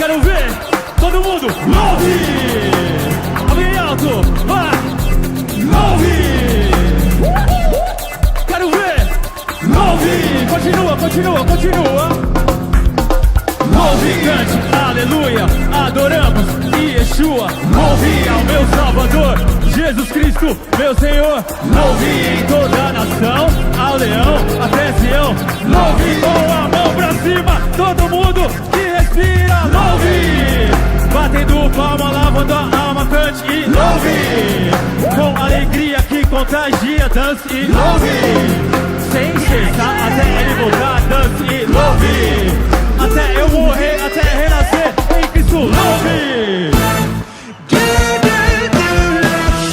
Quero ver todo mundo louve! Alguém alto, vai! Louve! Quero ver! Louve! Continua! Louve, cante, aleluia! Adoramos Yeshua! Louve ao meu Salvador, Jesus Cristo, meu Senhor! Louve em toda a nação, ao leão, até Sião! Louve com a mão pra cima, todo mundo que respira! Louve! Batendo palma, lavando a alma, cante e louve! Com alegria que contagia, dance e louve! Sem cessar até ele voltar, dance e louve! Até eu morrer, até renascer em Cristo, louve!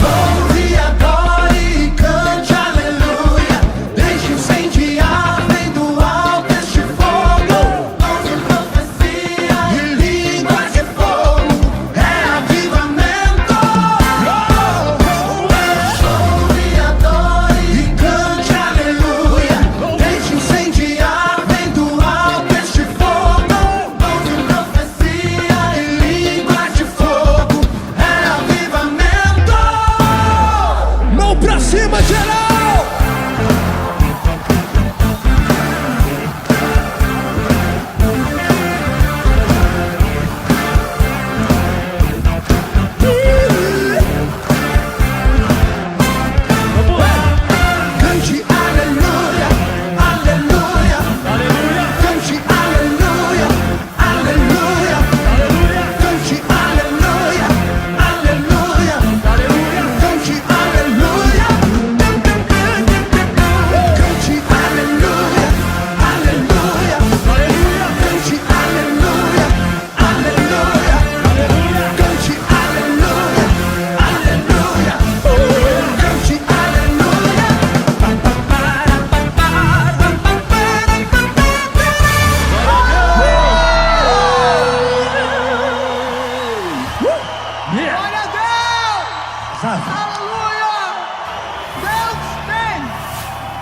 Louve, adore e cante, aleluia. Deixe incendiar, vem do alto este fogo. Ouve profecia e línguas de fogo. É avivamento. Louve, adore e cante, aleluia. Deixe incendiar, vem do alto este fogo. Ouve profecia e línguas de fogo. É avivamento. Mão pra cima, geral! Vamos lá! Cante aleluia, aleluia. Aleluia! Cante aleluia, aleluia. Aleluia! Cante aleluia, aleluia. Aleluia! Cante aleluia. Cante aleluia, aleluia. Aleluia! Cante aleluia, aleluia. Aleluia! Cante aleluia, aleluia. Cante Yeah! Glória a Deus! Aleluia! Deus tem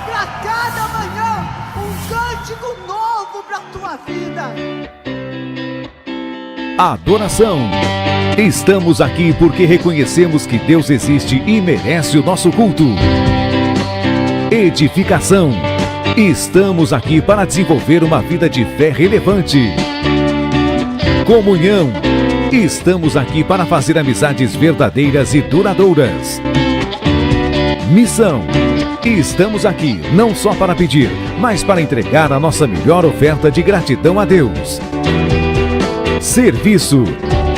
para cada manhã um cântico novo para a tua vida. Adoração. Estamos aqui porque reconhecemos que Deus existe e merece o nosso culto. Edificação. Estamos aqui para desenvolver uma vida de fé relevante. Comunhão. Estamos aqui para fazer amizades verdadeiras e duradouras. Missão. Estamos aqui não só para pedir, mas para entregar a nossa melhor oferta de gratidão a Deus. Serviço.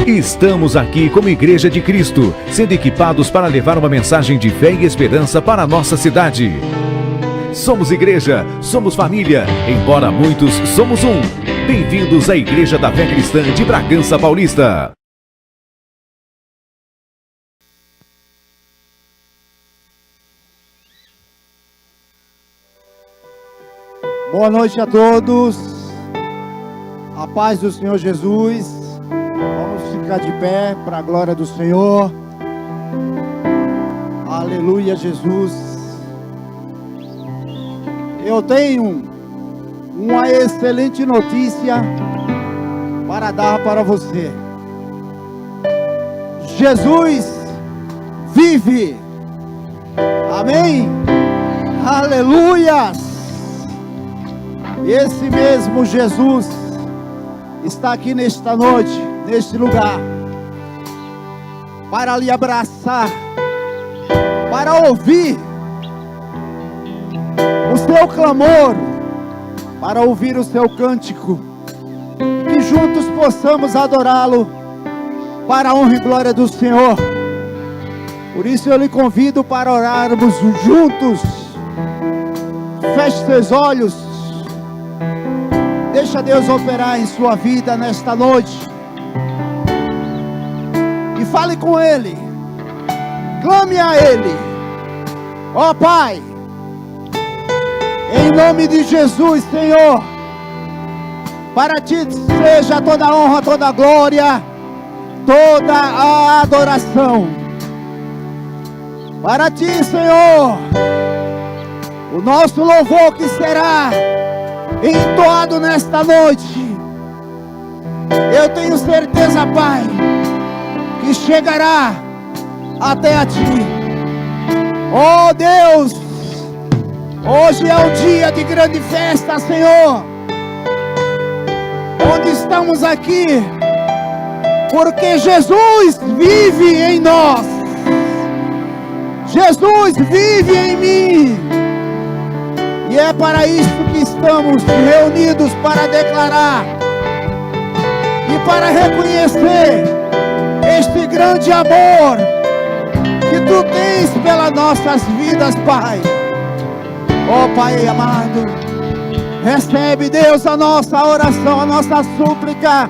Estamos aqui como Igreja de Cristo, sendo equipados para levar uma mensagem de fé e esperança para a nossa cidade. Somos igreja, somos família, embora muitos somos um. Bem-vindos à Igreja da Fé Cristã de Bragança Paulista. Boa noite a todos. A paz do Senhor Jesus. Vamos ficar de pé para a glória do Senhor. Aleluia, Jesus. Eu tenho uma excelente notícia para dar para você. Jesus vive. Amém? Aleluias. Esse mesmo Jesus está aqui nesta noite, neste lugar, para lhe abraçar, para ouvir o seu clamor, para ouvir o seu cântico, que juntos possamos adorá-lo, para a honra e glória do Senhor. Por isso eu lhe convido para orarmos juntos. Feche seus olhos. Deixa Deus operar em sua vida nesta noite. E fale com Ele. Clame a Ele. Ó Pai, em nome de Jesus, Senhor, para Ti seja toda a honra, toda a glória, toda a adoração. Para Ti, Senhor, o nosso louvor que será entoado nesta noite eu tenho certeza, Pai, que chegará até a Ti. Oh Deus, hoje é um dia de grande festa, Senhor, onde estamos aqui, porque Jesus vive em nós, Jesus vive em mim, e é para isso que estamos reunidos, para declarar e para reconhecer este grande amor que Tu tens pelas nossas vidas, Pai. Oh Pai amado, recebe, Deus, a nossa oração, a nossa súplica.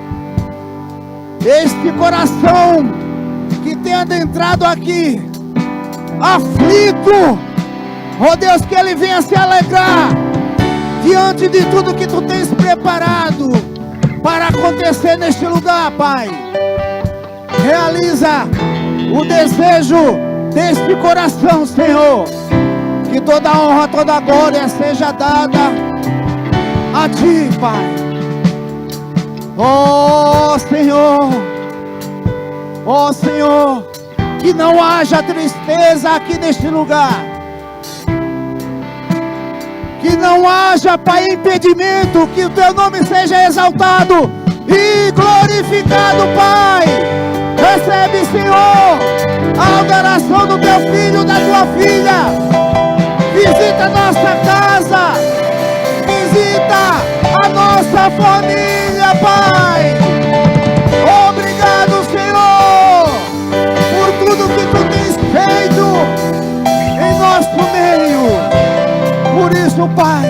Este coração que tem adentrado aqui, aflito, oh Deus, que ele venha se alegrar diante de tudo que Tu tens preparado para acontecer neste lugar, Pai. Realiza o desejo deste coração, Senhor, que toda honra, toda glória seja dada a Ti, Pai. Oh Senhor, que não haja tristeza aqui neste lugar, que não haja, Pai, impedimento, que o Teu nome seja exaltado e glorificado, Pai. Recebe, Senhor, a adoração do Teu filho, da Tua filha. Visita a nossa casa, visita a nossa família, Pai. Obrigado, Senhor, por tudo que Tu tens feito em nosso meio. Por isso, Pai,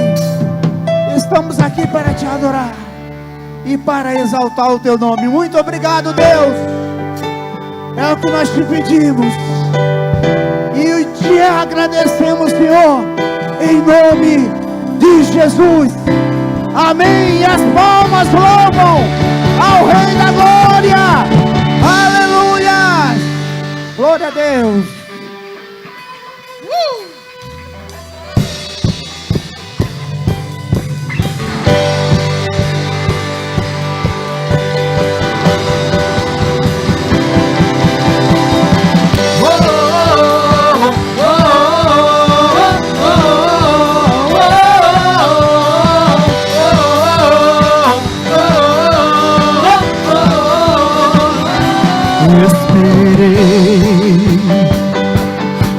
estamos aqui para Te adorar e para exaltar o Teu nome. Muito obrigado, Deus. É o que nós Te pedimos e Te agradecemos, Senhor, em nome de Jesus. Amém. E as palmas louvam ao Rei da Glória. Aleluia. Glória a Deus.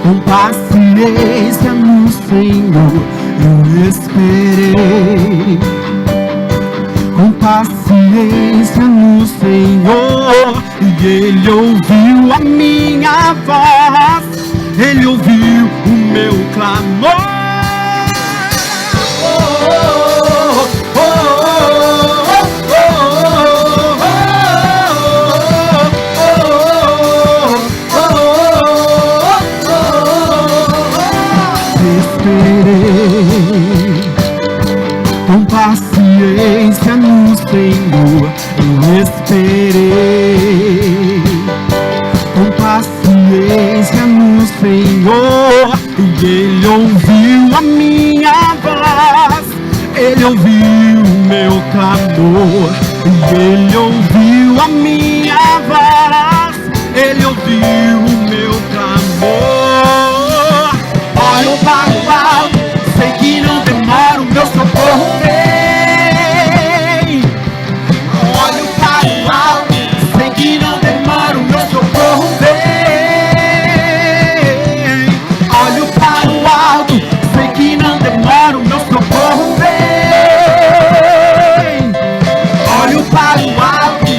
Com paciência no Senhor, eu esperei. Com paciência no Senhor, e Ele ouviu a minha voz, Ele ouviu o meu clamor. Com paciência no Senhor, eu esperei. Com paciência no Senhor, e Ele ouviu a minha voz, Ele ouviu o meu clamor, e Ele ouviu a minha voz, Ele ouviu o meu clamor. Olho para o alto, sei que não demora, o meu socorro vem. Olho para o alto, sei que não demora, o meu socorro vem. Olho para o alto, sei que não demora, o meu socorro vem. Olho para o alto,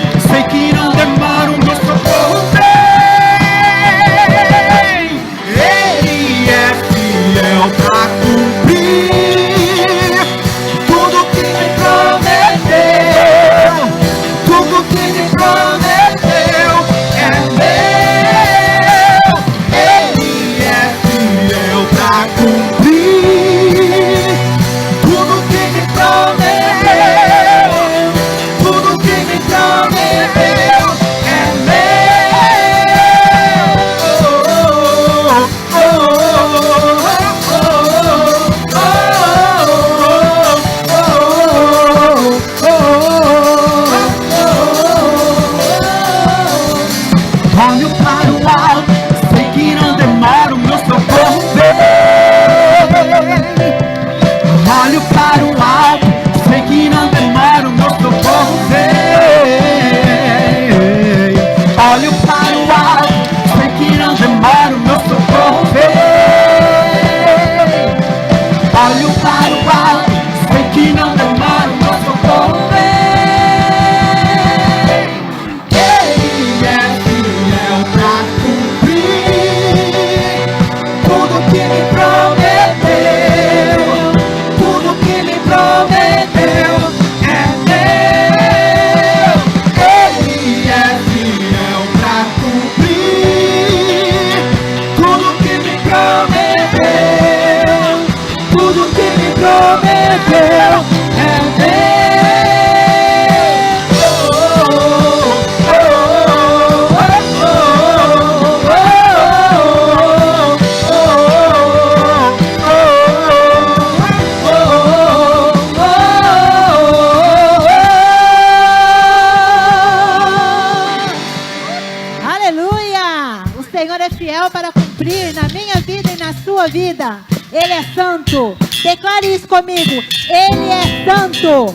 fiel para cumprir na minha vida e na sua vida. Ele é santo. Declare isso comigo. Ele é santo.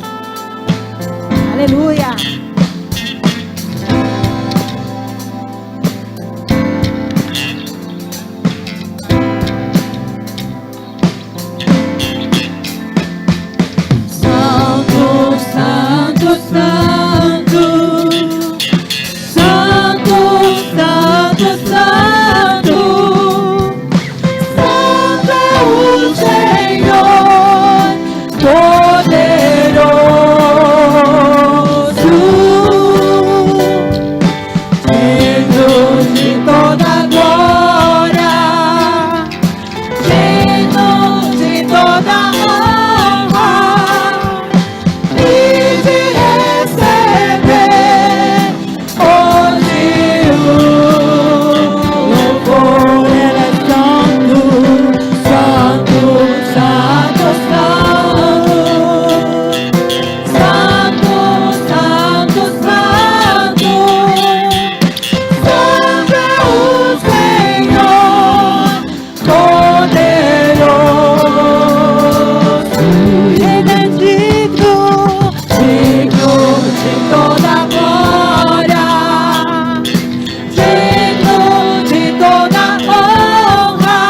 Aleluia. Santo, santo, santo. Santo, santo, santo. Santo é o Senhor poderoso, digno de toda glória, digno de toda honra e de receber hoje o louvor. Ele é santo, santo, santo, santo. Santo, santo, santo. Santo é o Senhor poderoso. Ele é digno, digno de toda glória, digno de toda honra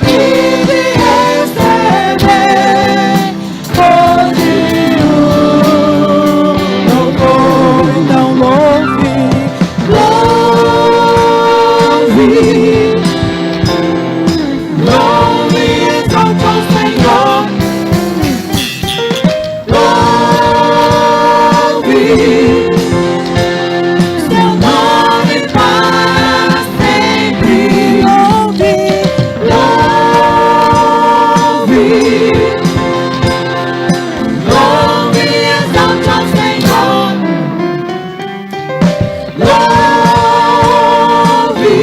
e de receber hoje o louvor. Então louve, louve, louve e exalte ao Senhor. Louve seu nome para sempre. Louve, louve, louve e exalte ao Senhor. Louve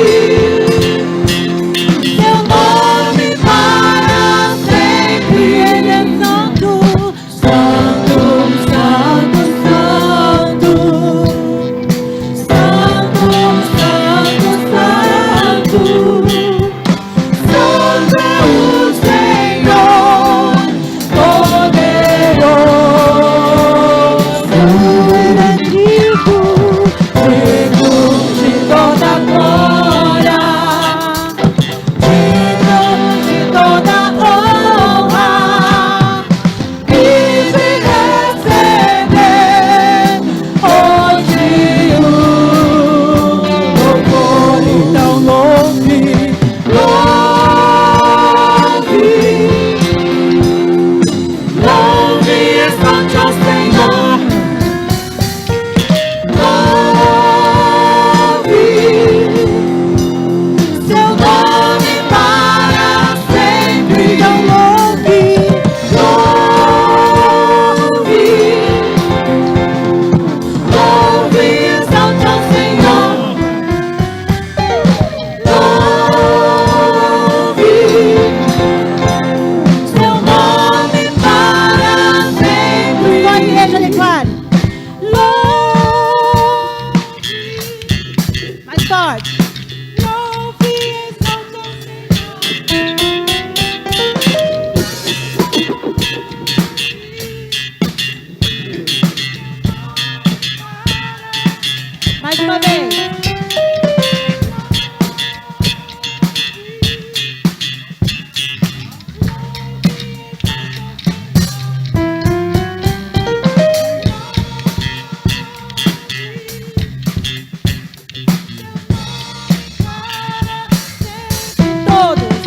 seu nome para sempre. Ele é santo, santo, santo, santo. Santo, santo, santo. Santo é o Senhor poderoso. Ele é digno, digno de toda glória, digno de toda honra e de receber hoje o louvor. Então louve, louve, louve e exalte ao Senhor. Louve seu nome para sempre. Então louve, louve, louve e exalte ao Senhor. Louve seu nome para sempre. Sua igreja declare. Mais forte. Louve e exalte ao Mais uma vez. Todos.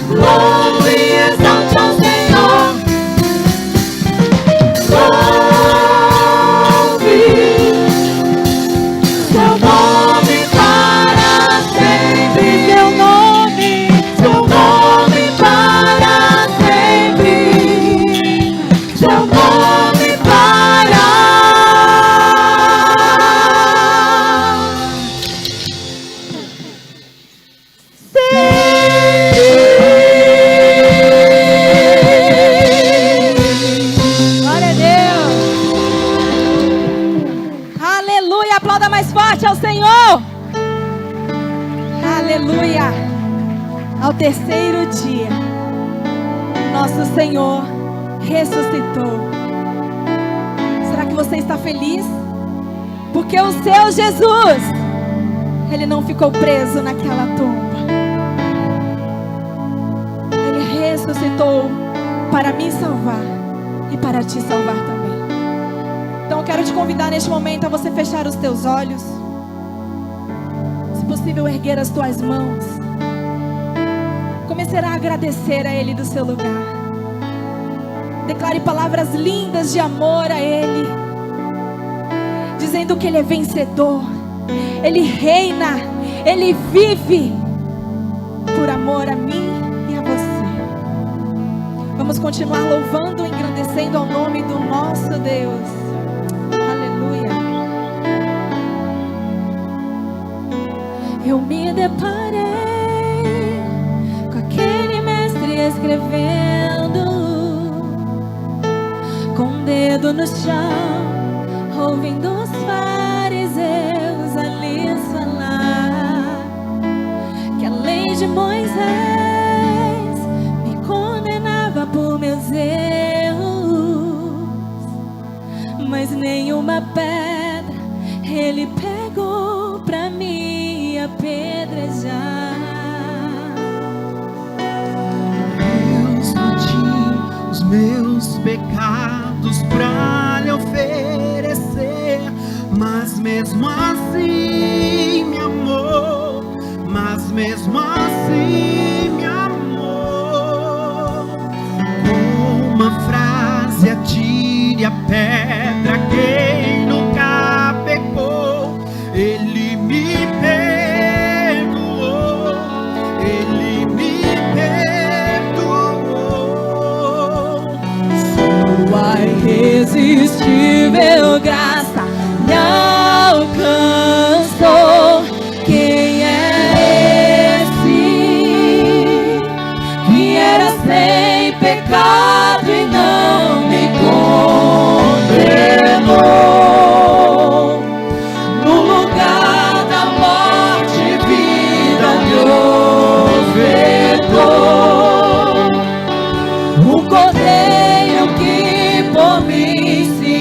Louve e exalte ao Senhor. terceiro dia, nosso Senhor ressuscitou. Será que você está feliz? Porque o seu Jesus, Ele não ficou preso naquela tumba. Ele ressuscitou para me salvar e para te salvar também. Então eu quero te convidar neste momento a você fechar os teus olhos. Se possível, erguer as tuas mãos. Começará a agradecer a Ele do seu lugar. Declare palavras lindas de amor a Ele, dizendo que Ele é vencedor, Ele reina, Ele vive por amor a mim e a você. Vamos continuar louvando e engrandecendo ao nome do nosso Deus. Aleluia. Eu me deparei com aquele mestre escrevendo, com o dedo no chão, ouvindo os fariseus ali falar que a lei de Moisés me condenava por meus erros, mas nenhuma pedra ele pegou pra me apedrejar. Eu escondi os meus pecados pra lhe oferecer, mas mesmo assim me amou, mas mesmo assim me amou. Com uma frase, atire a pedra quem nunca pecou. Ele me perdoou, Ele me perdoou. Sua irresistível graça me alcançou. Quem é esse que era sem pecado e não me condenou? No lugar da morte, vida me ofertou. O cordeiro que por mim se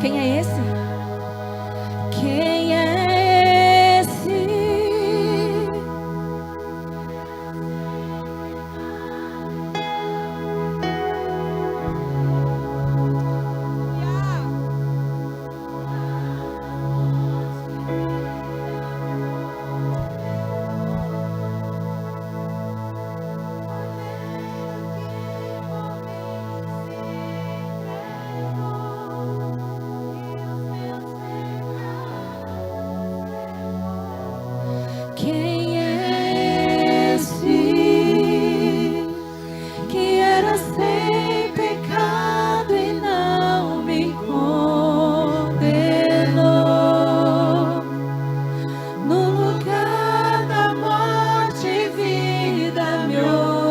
Quem é esse? Quem é esse? Quem é esse que era sem pecado e não me condenou? No lugar da morte, vida me ofertou.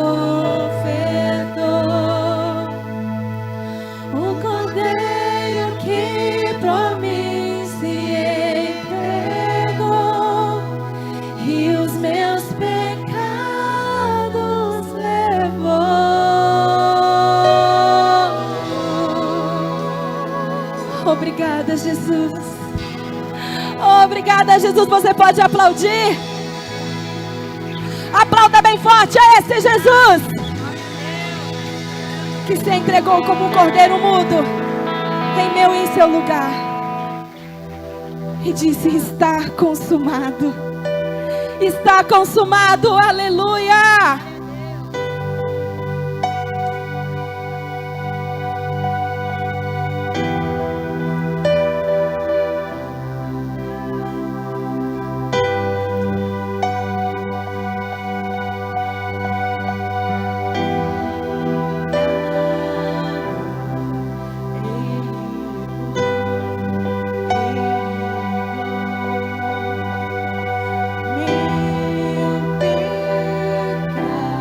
O cordeiro que por mim se entregou e os meus pecados levou. Obrigada, Jesus. Obrigada, Jesus. Você pode aplaudir? Aplauda bem forte a esse Jesus que se entregou como um cordeiro mudo em meu e em seu lugar e disse: está consumado. Está consumado, aleluia. Meu pecado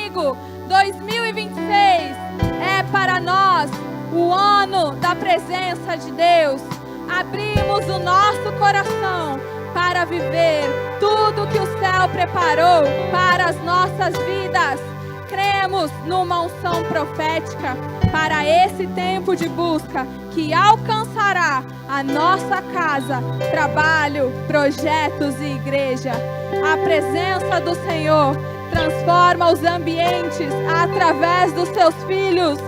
comigo. 2026 é para nós o ano da presença de Deus. Abrimos o nosso coração para viver tudo que o céu preparou para as nossas vidas. Cremos numa unção profética para esse tempo de busca que alcançará a nossa casa, trabalho, projetos e igreja. A presença do Senhor transforma os ambientes através dos seus filhos,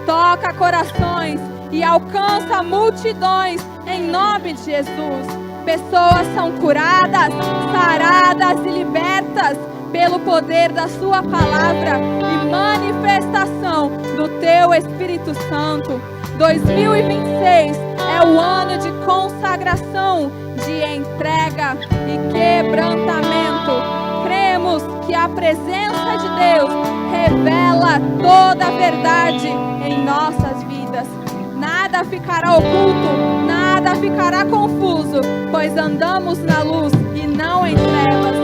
toca corações e alcança multidões em nome de Jesus. Pessoas são curadas, saradas e libertas pelo poder da sua palavra e manifestação do teu Espírito Santo. 2026 é o ano de consagração, de entrega e quebrantamento. Cremos que a presença de Deus revela toda a verdade em nossas vidas. Nada ficará oculto, nada ficará confuso, pois andamos na luz e não em trevas.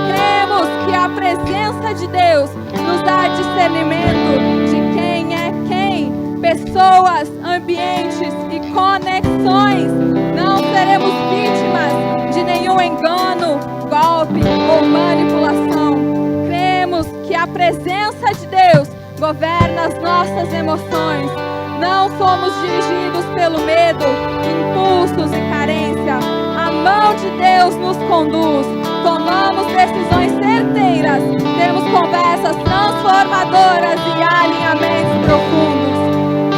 Cremos que a presença de Deus nos dá discernimento de quem é quem. Pessoas, ambientes e conexões. Não seremos vítimas de nenhum engano, golpe ou manipulação. Cremos que a presença de Deus governa as nossas emoções. Não somos dirigidos pelo medo, impulsos e carência. A mão de Deus nos conduz. Tomamos decisões certeiras. Temos conversas transformadoras e alinhamentos profundos.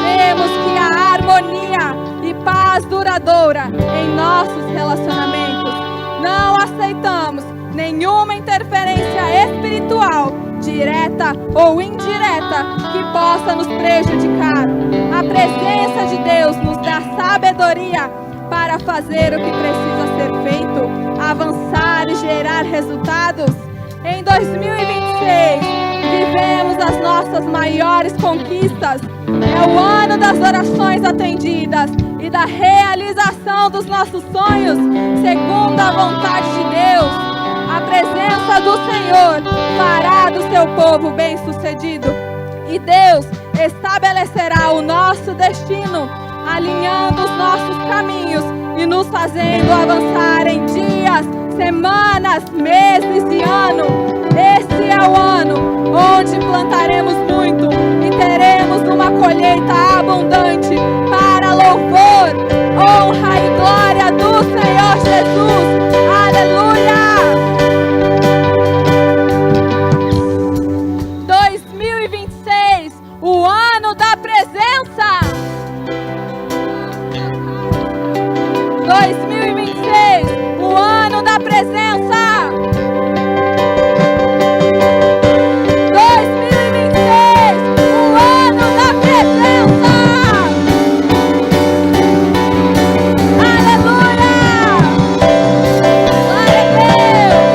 Cremos que há harmonia e paz duradoura em nossos relacionamentos. Não aceitamos nenhuma interferência espiritual, direta ou indireta, que possa nos prejudicar. A presença de Deus nos dá sabedoria para fazer o que precisa ser feito, avançar e gerar resultados. Em 2026, vivemos as nossas maiores conquistas. É o ano das orações atendidas e da realização dos nossos sonhos, segundo a vontade de Deus. A presença do Senhor fará do seu povo bem-sucedido. E Deus estabelecerá o nosso destino, alinhando os nossos caminhos e nos fazendo avançar em dias, semanas, meses e ano. Esse é o ano onde plantaremos muito e teremos uma colheita abundante para louvor, honra e glória do Senhor Jesus. Aleluia! 2026, o ano da presença. 2026, o ano da presença. 2026, o ano da presença. Aleluia! Glória a Deus!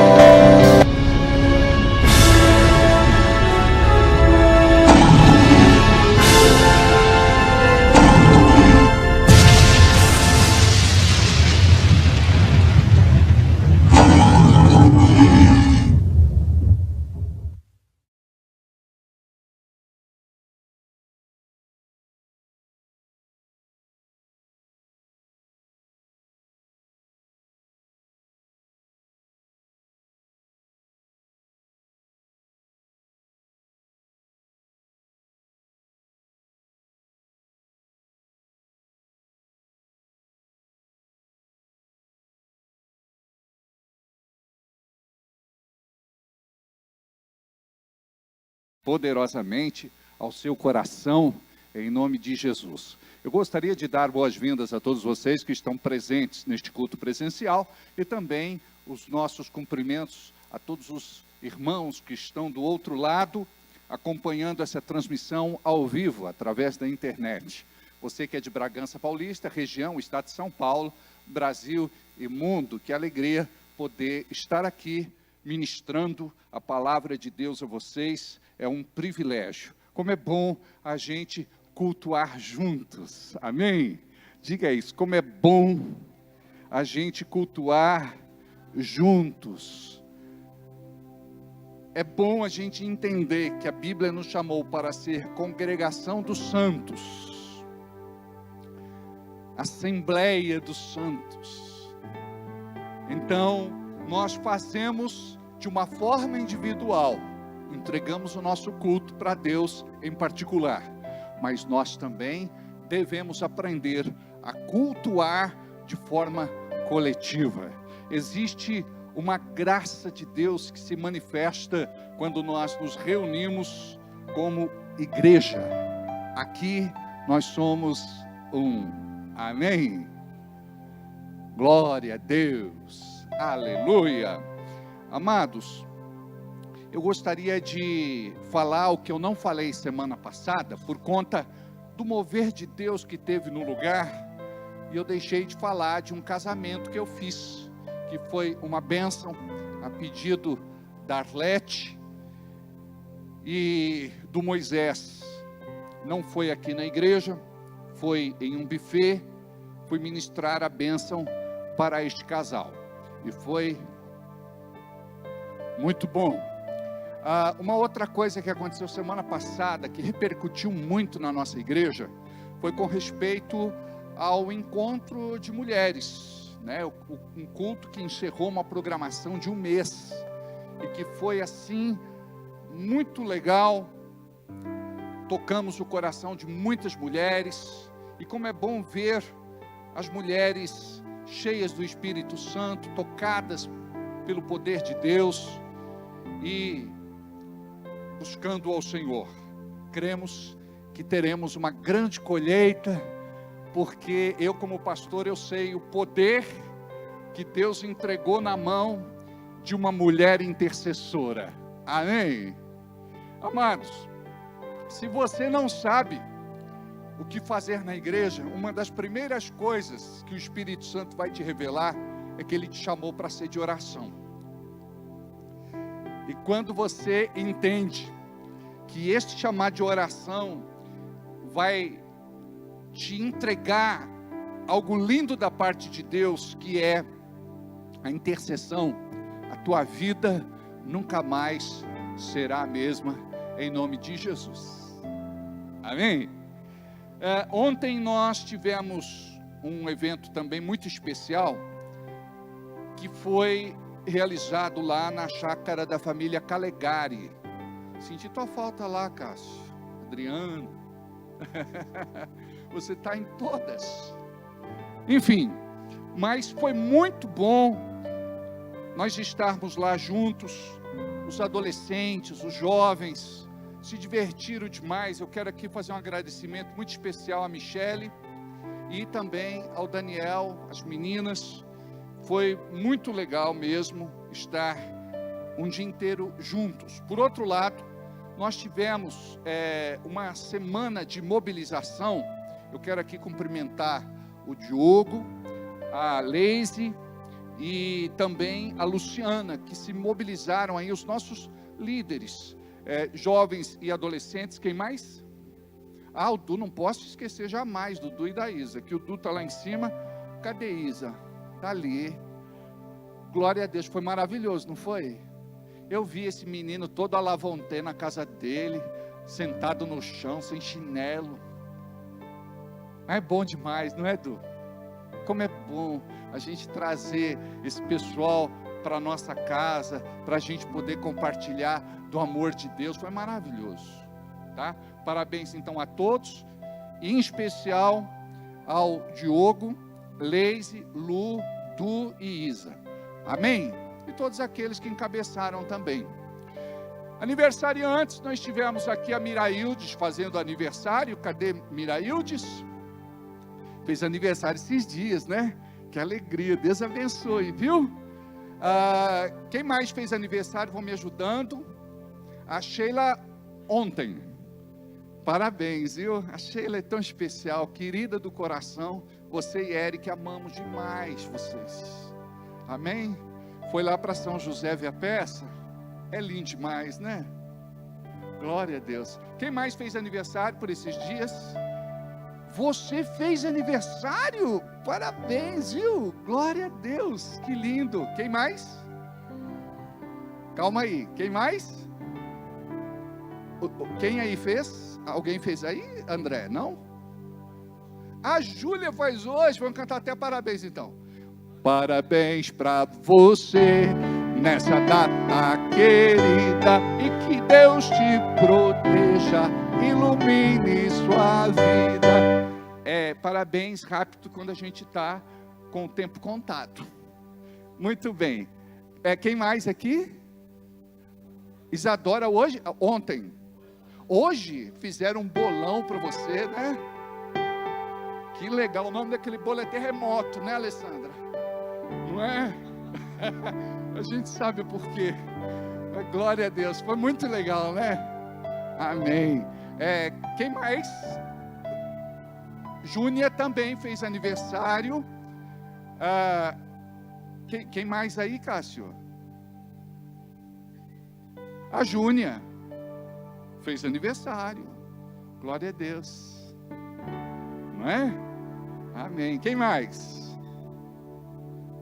poderosamente ao seu coração, em nome de Jesus. Eu gostaria de dar boas-vindas a todos vocês que estão presentes neste culto presencial e também os nossos cumprimentos a todos os irmãos que estão do outro lado, acompanhando essa transmissão ao vivo, através da internet. Você que é de Bragança Paulista, região, estado de São Paulo, Brasil e mundo, que alegria poder estar aqui ministrando a palavra de Deus a vocês. É um privilégio. Como é bom a gente cultuar juntos. Amém? Diga isso. Como é bom a gente cultuar juntos. é bom a gente entender que a Bíblia nos chamou para ser congregação dos santos, Assembleia dos Santos. Então, nós fazemos de uma forma individual, entregamos o nosso culto para Deus em particular, mas nós também devemos aprender a cultuar de forma coletiva. Existe uma graça de Deus que se manifesta quando nós nos reunimos como igreja. Aqui nós somos um. Amém? Glória a Deus. Aleluia. Amados, eu gostaria de falar o que eu não falei semana passada, por conta do mover de Deus que teve no lugar, e eu deixei de falar de um casamento que eu fiz, que foi uma bênção, a pedido da Arlete e do Moisés. Não foi aqui na igreja, foi em um buffet, fui ministrar a bênção para este casal, e foi muito bom. Uma outra coisa que aconteceu semana passada, que repercutiu muito na nossa igreja, foi com respeito ao encontro de mulheres, né? Um culto que encerrou uma programação de um mês, e que foi assim, muito legal. Tocamos o coração de muitas mulheres, e como é bom ver as mulheres cheias do Espírito Santo, tocadas pelo poder de Deus, e buscando ao Senhor. Cremos que teremos uma grande colheita, porque eu, como pastor, eu sei o poder que Deus entregou na mão de uma mulher intercessora. Amém? Amados, se você não sabe o que fazer na igreja, uma das primeiras coisas que o Espírito Santo vai te revelar é que Ele te chamou para ser de oração. E quando você entende que este chamado de oração vai te entregar algo lindo da parte de Deus, que é a intercessão, a tua vida nunca mais será a mesma, em nome de Jesus. Amém? Ontem nós tivemos um evento também muito especial, que foi realizado lá na chácara da família Calegari. Senti tua falta lá, Cássio, Adriano. Você está em todas. Enfim, mas foi muito bom nós estarmos lá juntos. Os adolescentes, os jovens se divertiram demais. Eu quero aqui fazer um agradecimento muito especial à Michele e também ao Daniel, as meninas. Foi muito legal mesmo estar um dia inteiro juntos. Por outro lado, nós tivemos uma semana de mobilização. Eu quero aqui cumprimentar o Diogo, a Leise e também a Luciana, que se mobilizaram aí, os nossos líderes, jovens e adolescentes. Quem mais? O Du, não posso esquecer jamais, Dudu e da Isa, que o Du está lá em cima. Cadê Isa? Está ali. Glória a Deus, foi maravilhoso, não foi? Eu vi esse menino todo alavonté na casa dele, sentado no chão, sem chinelo. É bom demais, não é, Du? Como é bom a gente trazer esse pessoal para a nossa casa, para a gente poder compartilhar do amor de Deus. Foi maravilhoso, tá? Parabéns então a todos, e em especial ao Diogo, Leise, Lu, Du e Isa. Amém? E todos aqueles que encabeçaram também. Aniversariantes, nós tivemos aqui a Miraildes fazendo aniversário. Cadê Miraildes? Fez aniversário esses dias, né? Que alegria, Deus abençoe, viu? Quem mais fez aniversário? Vão me ajudando. A Sheila ontem. Parabéns, viu? A Sheila é tão especial, querida do coração. Você e Eric, amamos demais vocês. Amém? Foi lá para São José ver a peça. É lindo demais, né? Glória a Deus. Quem mais fez aniversário por esses dias? Você fez aniversário? Parabéns, viu? Glória a Deus, que lindo. Quem mais? Calma aí. Quem mais? Quem aí fez? Alguém fez aí, André? Não? A Júlia faz hoje. Vamos cantar até parabéns então. Parabéns pra você nessa data querida, e que Deus te proteja, ilumine sua vida. Parabéns rápido quando a gente está com o tempo contado. Muito bem. Quem mais aqui? Isadora ontem. Hoje fizeram um bolão para você, né? Que legal. O nome daquele bolo é terremoto, né, Alessandra? Não é? A gente sabe o porquê. Glória a Deus. Foi muito legal, né? Amém. Quem mais? Júnia também fez aniversário. Quem mais aí, Cássio? A Júnia fez aniversário. Glória a Deus. Não é? Amém. Quem mais?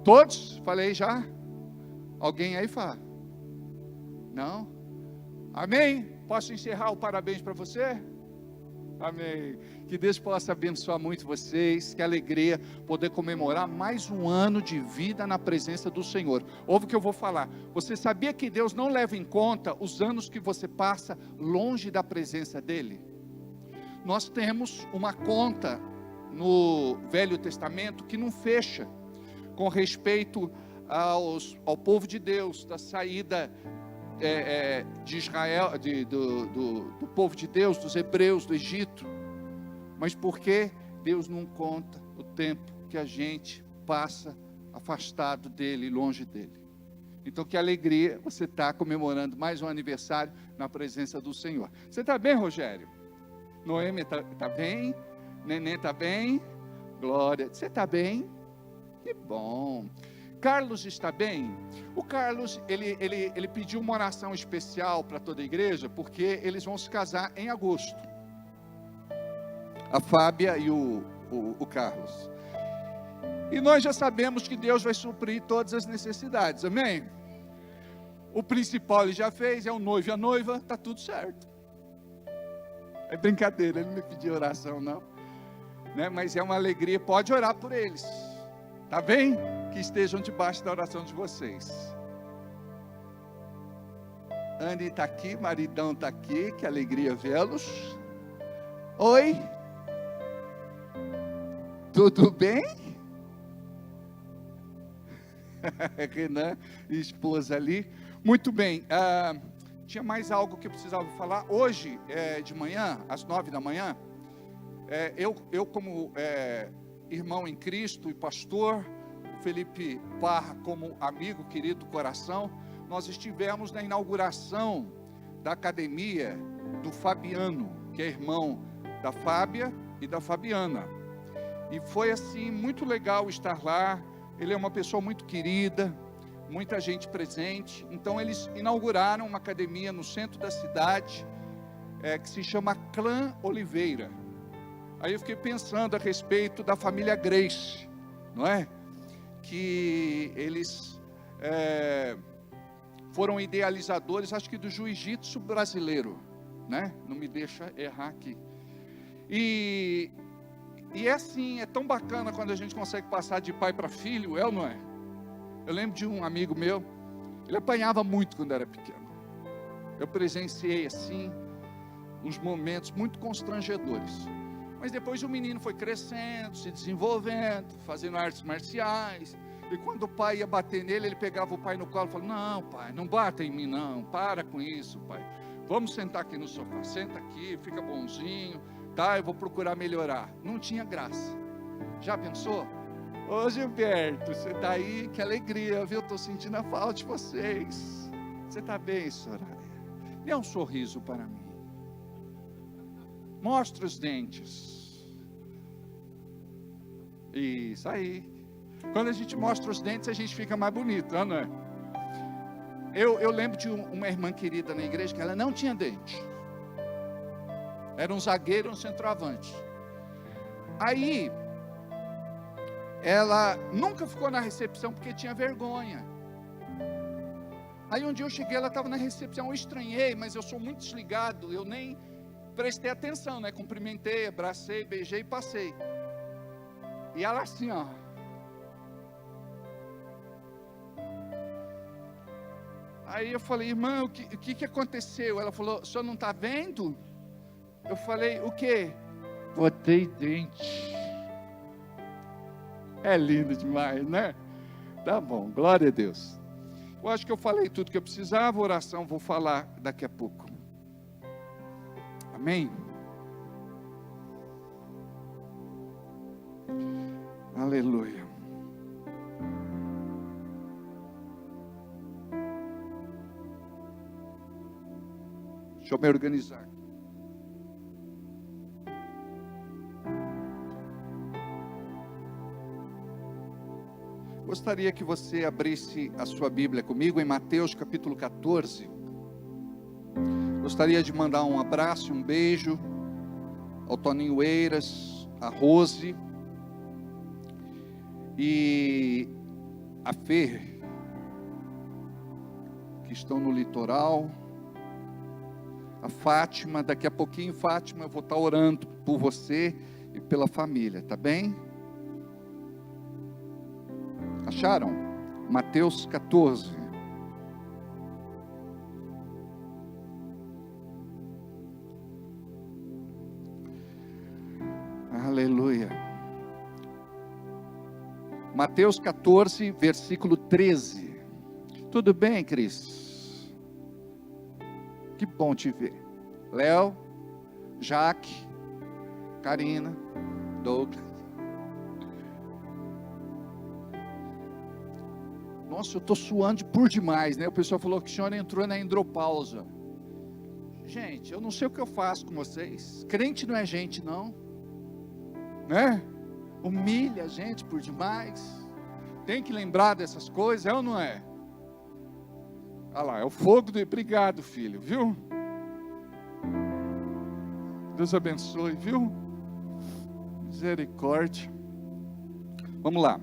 Todos? Falei já? Alguém aí fala? Não? Amém? Posso encerrar o parabéns para você? Amém. Que Deus possa abençoar muito vocês. Que alegria poder comemorar mais um ano de vida na presença do Senhor. Ouve o que eu vou falar. Você sabia que Deus não leva em conta os anos que você passa longe da presença dEle? Nós temos uma conta no Velho Testamento que não fecha com respeito ao povo de Deus, da saída de Israel, do povo de Deus, dos hebreus do Egito. Mas por que Deus não conta o tempo que a gente passa afastado dEle, longe dEle? Então que alegria você está comemorando mais um aniversário na presença do Senhor. Você está bem, Rogério? Noemi está bem? Neném está bem? Glória. Você está bem? Que bom. Carlos está bem? O Carlos, ele pediu uma oração especial para toda a igreja, porque eles vão se casar em agosto. A Fábia e o Carlos. E nós já sabemos que Deus vai suprir todas as necessidades, amém? O principal ele já fez, é o noivo e a noiva, está tudo certo. É brincadeira, ele não me pediu oração não, né? Mas é uma alegria, pode orar por eles, tá bem? Que estejam debaixo da oração de vocês. Anne está aqui, maridão está aqui, que alegria vê-los. Oi? Tudo bem? Renan e esposa ali. Muito bem, tinha mais algo que eu precisava falar. Hoje, de manhã, às 9 da manhã, eu como irmão em Cristo e pastor, Felipe Parra como amigo, querido coração, nós estivemos na inauguração da academia do Fabiano, que é irmão da Fábia e da Fabiana. E foi assim, muito legal estar lá. Ele é uma pessoa muito querida, muita gente presente. Então eles inauguraram uma academia no centro da cidade, que se chama Clã Oliveira. Aí eu fiquei pensando a respeito da família Grace, não é? Que eles foram idealizadores, acho que do jiu-jitsu brasileiro, né? Não me deixa errar aqui. E é assim, é tão bacana quando a gente consegue passar de pai para filho, ou não é? Eu lembro de um amigo meu, ele apanhava muito quando era pequeno. Eu presenciei assim, uns momentos muito constrangedores. Mas depois o menino foi crescendo, se desenvolvendo, fazendo artes marciais. E quando o pai ia bater nele, ele pegava o pai no colo e falava: não, pai, não bata em mim não, para com isso, pai. Vamos sentar aqui no sofá, senta aqui, fica bonzinho, tá? Eu vou procurar melhorar. Não tinha graça. Já pensou? Ô Gilberto, você tá aí, que alegria, viu? Estou sentindo a falta de vocês. Você tá bem, Soraya? Dê um sorriso para mim. Mostra os dentes. Isso aí. Quando a gente mostra os dentes, a gente fica mais bonito, não é? Eu lembro de uma irmã querida na igreja que ela não tinha dente. Era um zagueiro, um centroavante. Aí, ela nunca ficou na recepção porque tinha vergonha. Aí um dia eu cheguei, ela estava na recepção, eu estranhei, mas eu sou muito desligado, eu nem prestei atenção, né? Cumprimentei, abracei, beijei e passei. E ela assim, ó. Aí eu falei, irmã, o que aconteceu? Ela falou, o senhor não está vendo? Eu falei, o quê? Botei dente. É lindo demais, né? Tá bom, glória a Deus. Eu acho que eu falei tudo que eu precisava, oração vou falar daqui a pouco. Amém? Aleluia. Deixa eu me organizar. Gostaria que você abrisse a sua Bíblia comigo em Mateus capítulo 14. Gostaria de mandar um abraço, um beijo ao Toninho Eiras, a Rose e a Fer, que estão no litoral. A Fátima, daqui a pouquinho, Fátima, eu vou estar orando por você e pela família, tá bem? Acharam? Mateus 14. Aleluia. Mateus 14, versículo 13. Tudo bem, Cris? Que bom te ver. Léo, Jaque, Karina, Douglas. Nossa, eu estou suando por demais, né? O pessoal falou que o senhor entrou na andropausa. Gente, eu não sei o que eu faço com vocês. Crente não é gente, não. Né? Humilha a gente por demais. Tem que lembrar dessas coisas, é ou não é? Olha lá, é o fogo do... Obrigado, filho, viu? Deus abençoe, viu? Misericórdia. Vamos lá.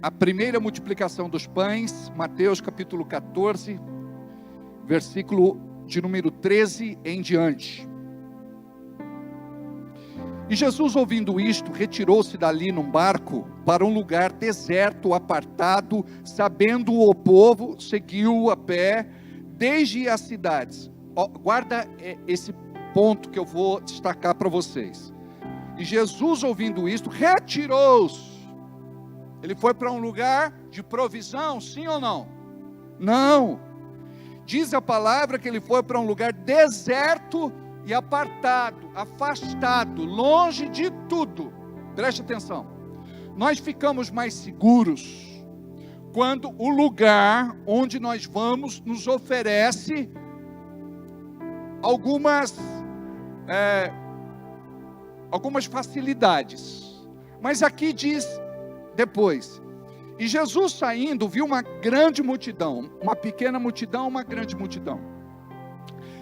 A primeira multiplicação dos pães, Mateus capítulo 14, versículo de número 13 em diante. E Jesus, ouvindo isto, retirou-se dali num barco para um lugar deserto, apartado, sabendo o povo, seguiu a pé desde as cidades. Guarda esse ponto que eu vou destacar para vocês. E Jesus, ouvindo isto, retirou-se. Ele foi para um lugar de provisão, sim ou não? Não. Diz a palavra que ele foi para um lugar deserto e apartado, afastado, longe de tudo. Preste atenção. Nós ficamos mais seguros quando o lugar onde nós vamos nos oferece algumas facilidades. Mas aqui diz depois, e Jesus saindo viu uma grande multidão, uma pequena multidão, uma grande multidão.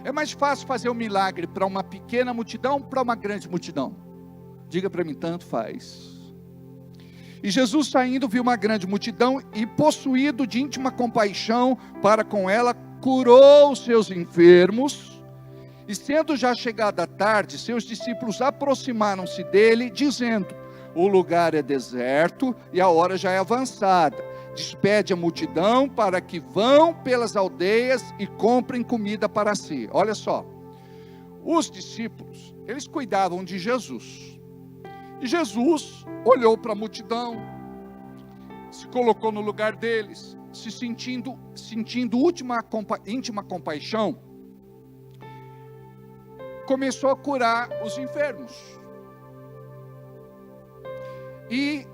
É mais fácil fazer um milagre para uma pequena multidão ou para uma grande multidão? Diga para mim, tanto faz. E Jesus saindo viu uma grande multidão e possuído de íntima compaixão para com ela, curou os seus enfermos. E sendo já chegada a tarde, seus discípulos aproximaram-se dele, dizendo: o lugar é deserto e a hora já é avançada. Despede a multidão para que vão pelas aldeias e comprem comida para si. Olha só, os discípulos, eles cuidavam de Jesus. E Jesus olhou para a multidão, se colocou no lugar deles, se sentindo íntima compaixão, começou a curar os enfermos. E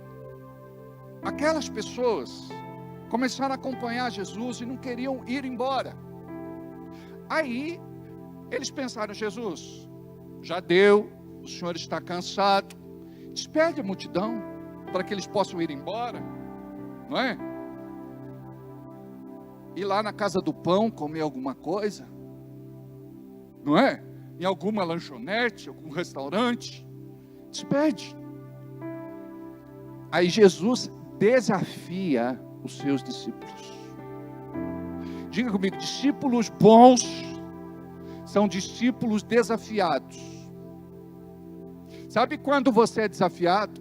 aquelas pessoas começaram a acompanhar Jesus e não queriam ir embora. Aí eles pensaram: Jesus, já deu, o Senhor está cansado, despede a multidão para que eles possam ir embora, não é? Ir lá na casa do pão comer alguma coisa, não é? Em alguma lanchonete, algum restaurante, despede. Aí Jesus desafia os seus discípulos. Diga comigo, discípulos bons são discípulos desafiados. Sabe quando você é desafiado?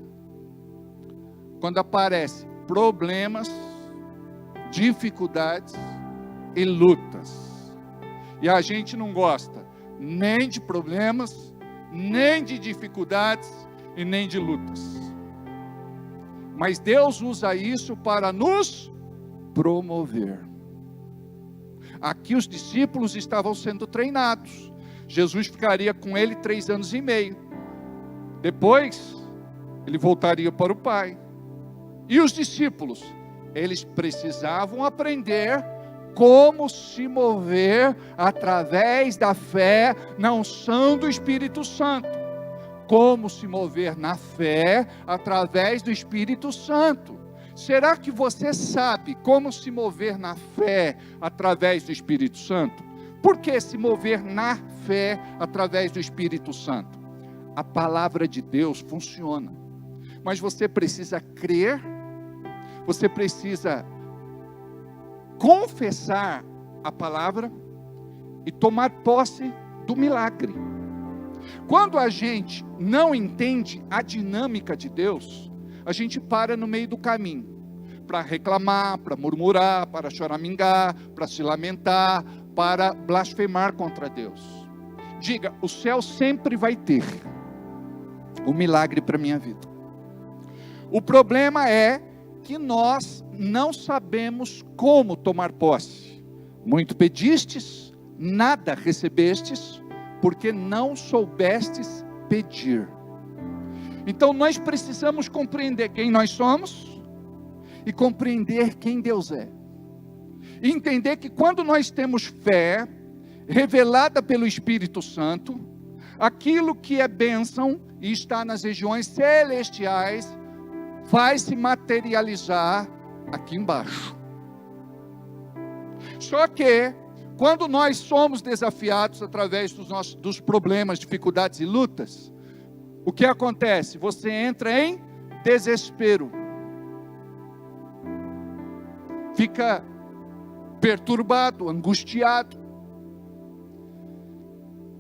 Quando aparecem problemas, dificuldades e lutas. E a gente não gosta nem de problemas, nem de dificuldades e nem de lutas. Mas Deus usa isso para nos promover. Aqui os discípulos estavam sendo treinados. Jesus ficaria com ele 3 anos e meio. Depois, ele voltaria para o Pai. E os discípulos, eles precisavam aprender como se mover através da fé na unção do Espírito Santo. Como se mover na fé através do Espírito Santo. Será que você sabe como se mover na fé através do Espírito Santo? Por que se mover na fé através do Espírito Santo? A palavra de Deus funciona, mas você precisa crer, você precisa confessar a palavra e tomar posse do milagre. Quando a gente não entende a dinâmica de Deus, a gente para no meio do caminho, para reclamar, para murmurar, para choramingar, para se lamentar, para blasfemar contra Deus. Diga, o céu sempre vai ter o milagre para a minha vida. O problema é que nós não sabemos como tomar posse. Muito pedistes, nada recebestes, porque não soubestes pedir. Então nós precisamos compreender quem nós somos e compreender quem Deus é. E entender que quando nós temos fé revelada pelo Espírito Santo, aquilo que é bênção e está nas regiões celestiais vai se materializar aqui embaixo. Só que quando nós somos desafiados através dos problemas, dificuldades e lutas, o que acontece? Você entra em desespero. Fica perturbado, angustiado.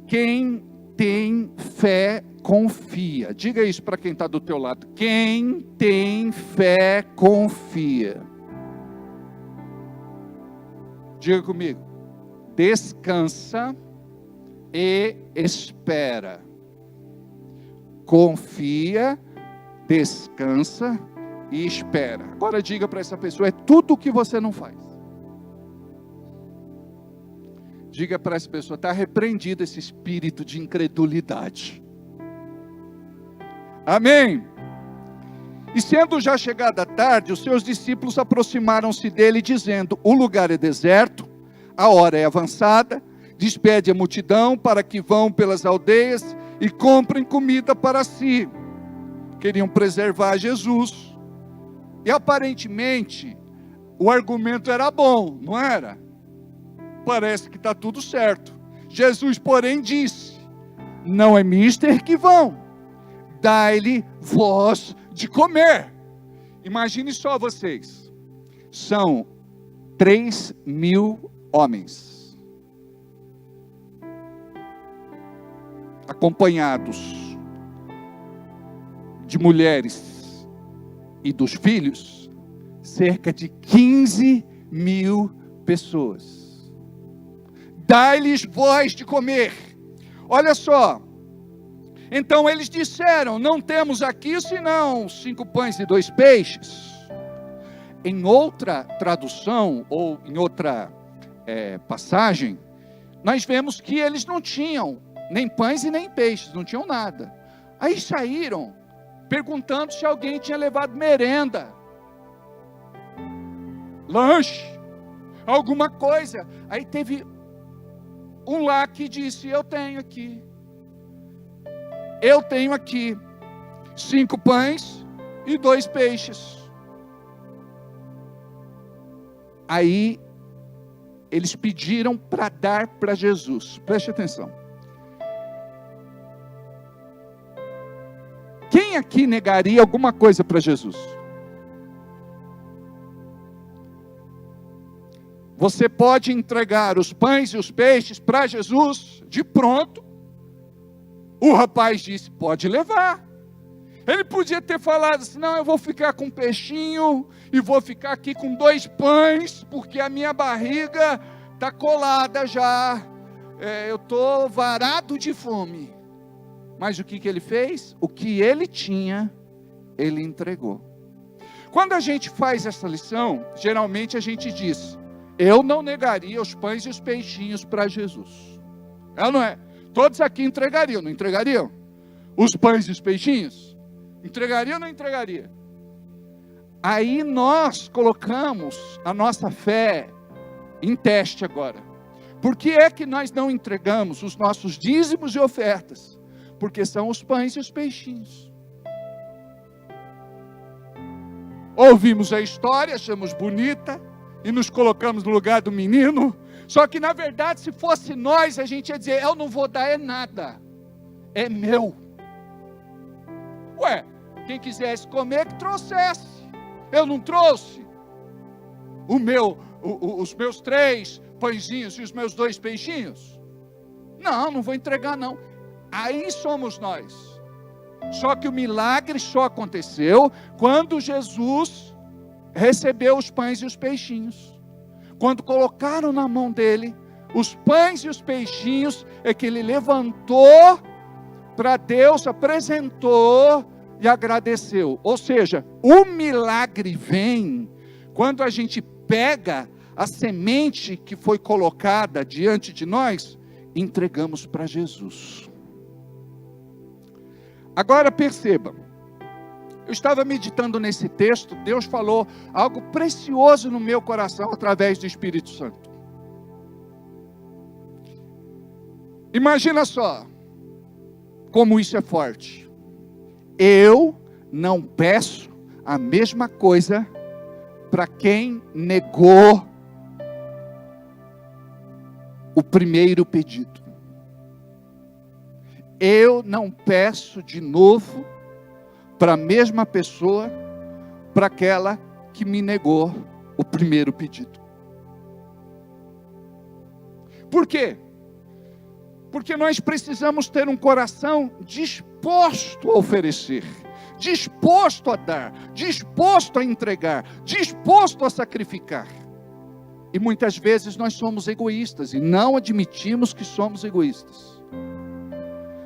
Quem tem fé, confia. Diga isso para quem está do teu lado. Quem tem fé, confia. Diga comigo. Descansa e espera. Confia, descansa e espera. Agora diga para essa pessoa, é tudo o que você não faz. Diga para essa pessoa, está repreendido esse espírito de incredulidade. Amém? E sendo já chegada a tarde, os seus discípulos aproximaram-se dele, dizendo, o lugar é deserto, a hora é avançada, despede a multidão para que vão pelas aldeias e comprem comida para si. Queriam preservar Jesus. E aparentemente, o argumento era bom, não era? Parece que está tudo certo. Jesus, porém, disse, não é mister que vão, dai-lhe vós de comer. Imagine só vocês, são 3.000 homens, acompanhados de mulheres e dos filhos, cerca de 15.000 pessoas. Dai-lhes vós de comer. Olha só. Então eles disseram, não temos aqui senão 5 pães e 2 peixes. Em outra tradução, ou em outra passagem, nós vemos que eles não tinham nem pães e nem peixes, não tinham nada. Aí saíram, perguntando se alguém tinha levado merenda, lanche, alguma coisa. Aí teve um lá que disse, eu tenho aqui 5 pães e 2 peixes. Aí eles pediram para dar para Jesus. Preste atenção. Quem aqui negaria alguma coisa para Jesus? você pode entregar os pães e os peixes para Jesus de pronto. O rapaz disse, pode levar. Ele podia ter falado assim, não, eu vou ficar com um peixinho e vou ficar aqui com 2 pães, porque a minha barriga está colada já, eu estou varado de fome. Mas o que ele fez? O que ele tinha, ele entregou. Quando a gente faz essa lição, geralmente a gente diz, eu não negaria os pães e os peixinhos para Jesus. É ou não é? Todos aqui entregariam, não entregariam? Os pães e os peixinhos? Entregaria ou não entregaria? Aí nós colocamos a nossa fé em teste agora. Por que é que nós não entregamos os nossos dízimos e ofertas? Porque são os pães e os peixinhos. Ouvimos a história, achamos bonita e nos colocamos no lugar do menino. Só que na verdade, se fosse nós, a gente ia dizer, eu não vou dar é nada, é meu. Ué, quem quisesse comer, que trouxesse. Eu não trouxe. Os meus 3 pãezinhos e os meus 2 peixinhos? Não vou entregar não. Aí somos nós. Só que o milagre só aconteceu quando Jesus recebeu os pães e os peixinhos. Quando colocaram na mão dele os pães e os peixinhos, é que ele levantou para Deus, apresentou e agradeceu. Ou seja, o milagre vem quando a gente pega a semente que foi colocada diante de nós, entregamos para Jesus. Agora perceba, eu estava meditando nesse texto, Deus falou algo precioso no meu coração através do Espírito Santo. Imagina só, como isso é forte. Eu não peço a mesma coisa para quem negou o primeiro pedido. Eu não peço de novo para a mesma pessoa, para aquela que me negou o primeiro pedido. Por quê? Porque nós precisamos ter um coração disposto a oferecer, disposto a dar, disposto a entregar, disposto a sacrificar. E muitas vezes nós somos egoístas e não admitimos que somos egoístas.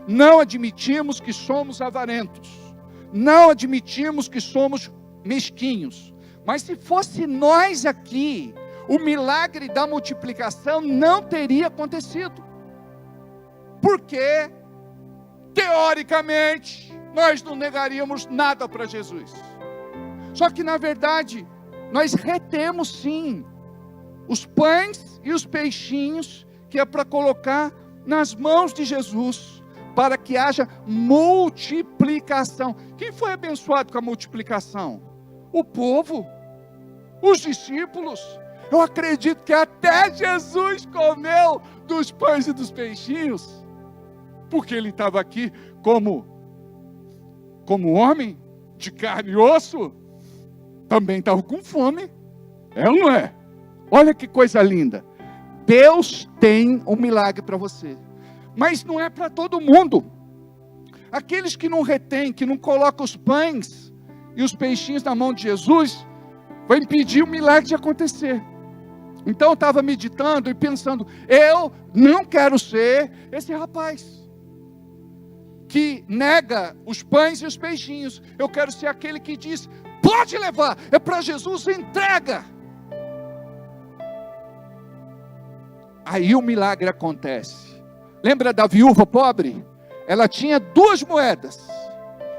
Não admitimos que somos avarentos. Não admitimos que somos mesquinhos. Mas se fosse nós aqui, o milagre da multiplicação não teria acontecido. Porque, teoricamente, nós não negaríamos nada para Jesus. Só que, na verdade, nós retemos sim os pães e os peixinhos que é para colocar nas mãos de Jesus, para que haja multiplicação. Quem foi abençoado com a multiplicação? O povo, os discípulos. Eu acredito que até Jesus comeu dos pães e dos peixinhos, porque ele estava aqui como homem de carne e osso, também estava com fome. É ou não é? Olha que coisa linda. Deus tem um milagre para você, mas não é para todo mundo. Aqueles que não retêm, que não colocam os pães e os peixinhos na mão de Jesus, vai impedir o milagre de acontecer. Então eu estava meditando e pensando, eu não quero ser esse rapaz que nega os pães e os peixinhos. Eu quero ser aquele que diz, pode levar, é para Jesus, entrega. Aí o milagre acontece. Lembra da viúva pobre? Ela tinha 2 moedas.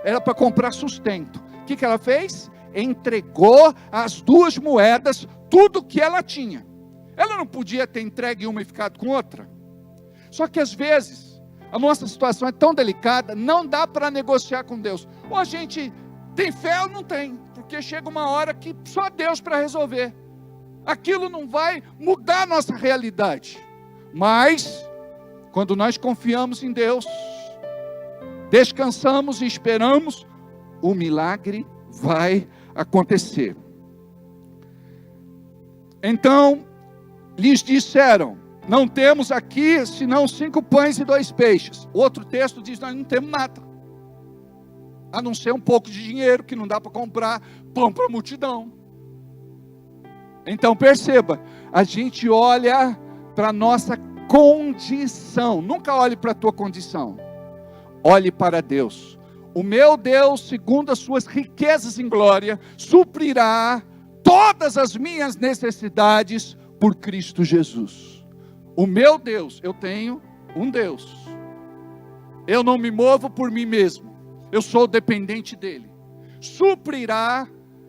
Era para comprar sustento. O que ela fez? Entregou as 2 moedas, tudo que ela tinha. Ela não podia ter entregue uma e ficado com outra. Só que às vezes, a nossa situação é tão delicada, não dá para negociar com Deus. Ou a gente tem fé ou não tem. Porque chega uma hora que só Deus para resolver. Aquilo não vai mudar a nossa realidade. Mas, quando nós confiamos em Deus, descansamos e esperamos, o milagre vai acontecer. Então, lhes disseram: não temos aqui senão 5 pães e 2 peixes. Outro texto diz: nós não temos nada, a não ser um pouco de dinheiro que não dá para comprar pão para a multidão. Então perceba, a gente olha para a nossa condição, nunca olhe para a tua condição, olhe para Deus. O meu Deus, segundo as suas riquezas em glória, suprirá todas as minhas necessidades por Cristo Jesus. O meu Deus, eu tenho um Deus, eu não me movo por mim mesmo, eu sou dependente dele. Suprirá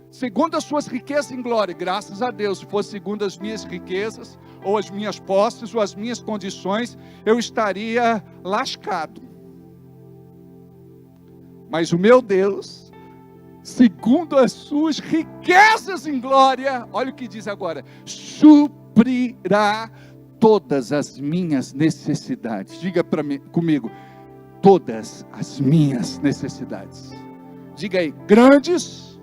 segundo as suas riquezas em glória. Graças a Deus, se fosse segundo as minhas riquezas, ou as minhas posses, ou as minhas condições, eu estaria lascado. Mas o meu Deus, segundo as suas riquezas em glória, olha o que diz agora: suprirá todas as minhas necessidades. Diga para mim, comigo: todas as minhas necessidades. Diga aí, grandes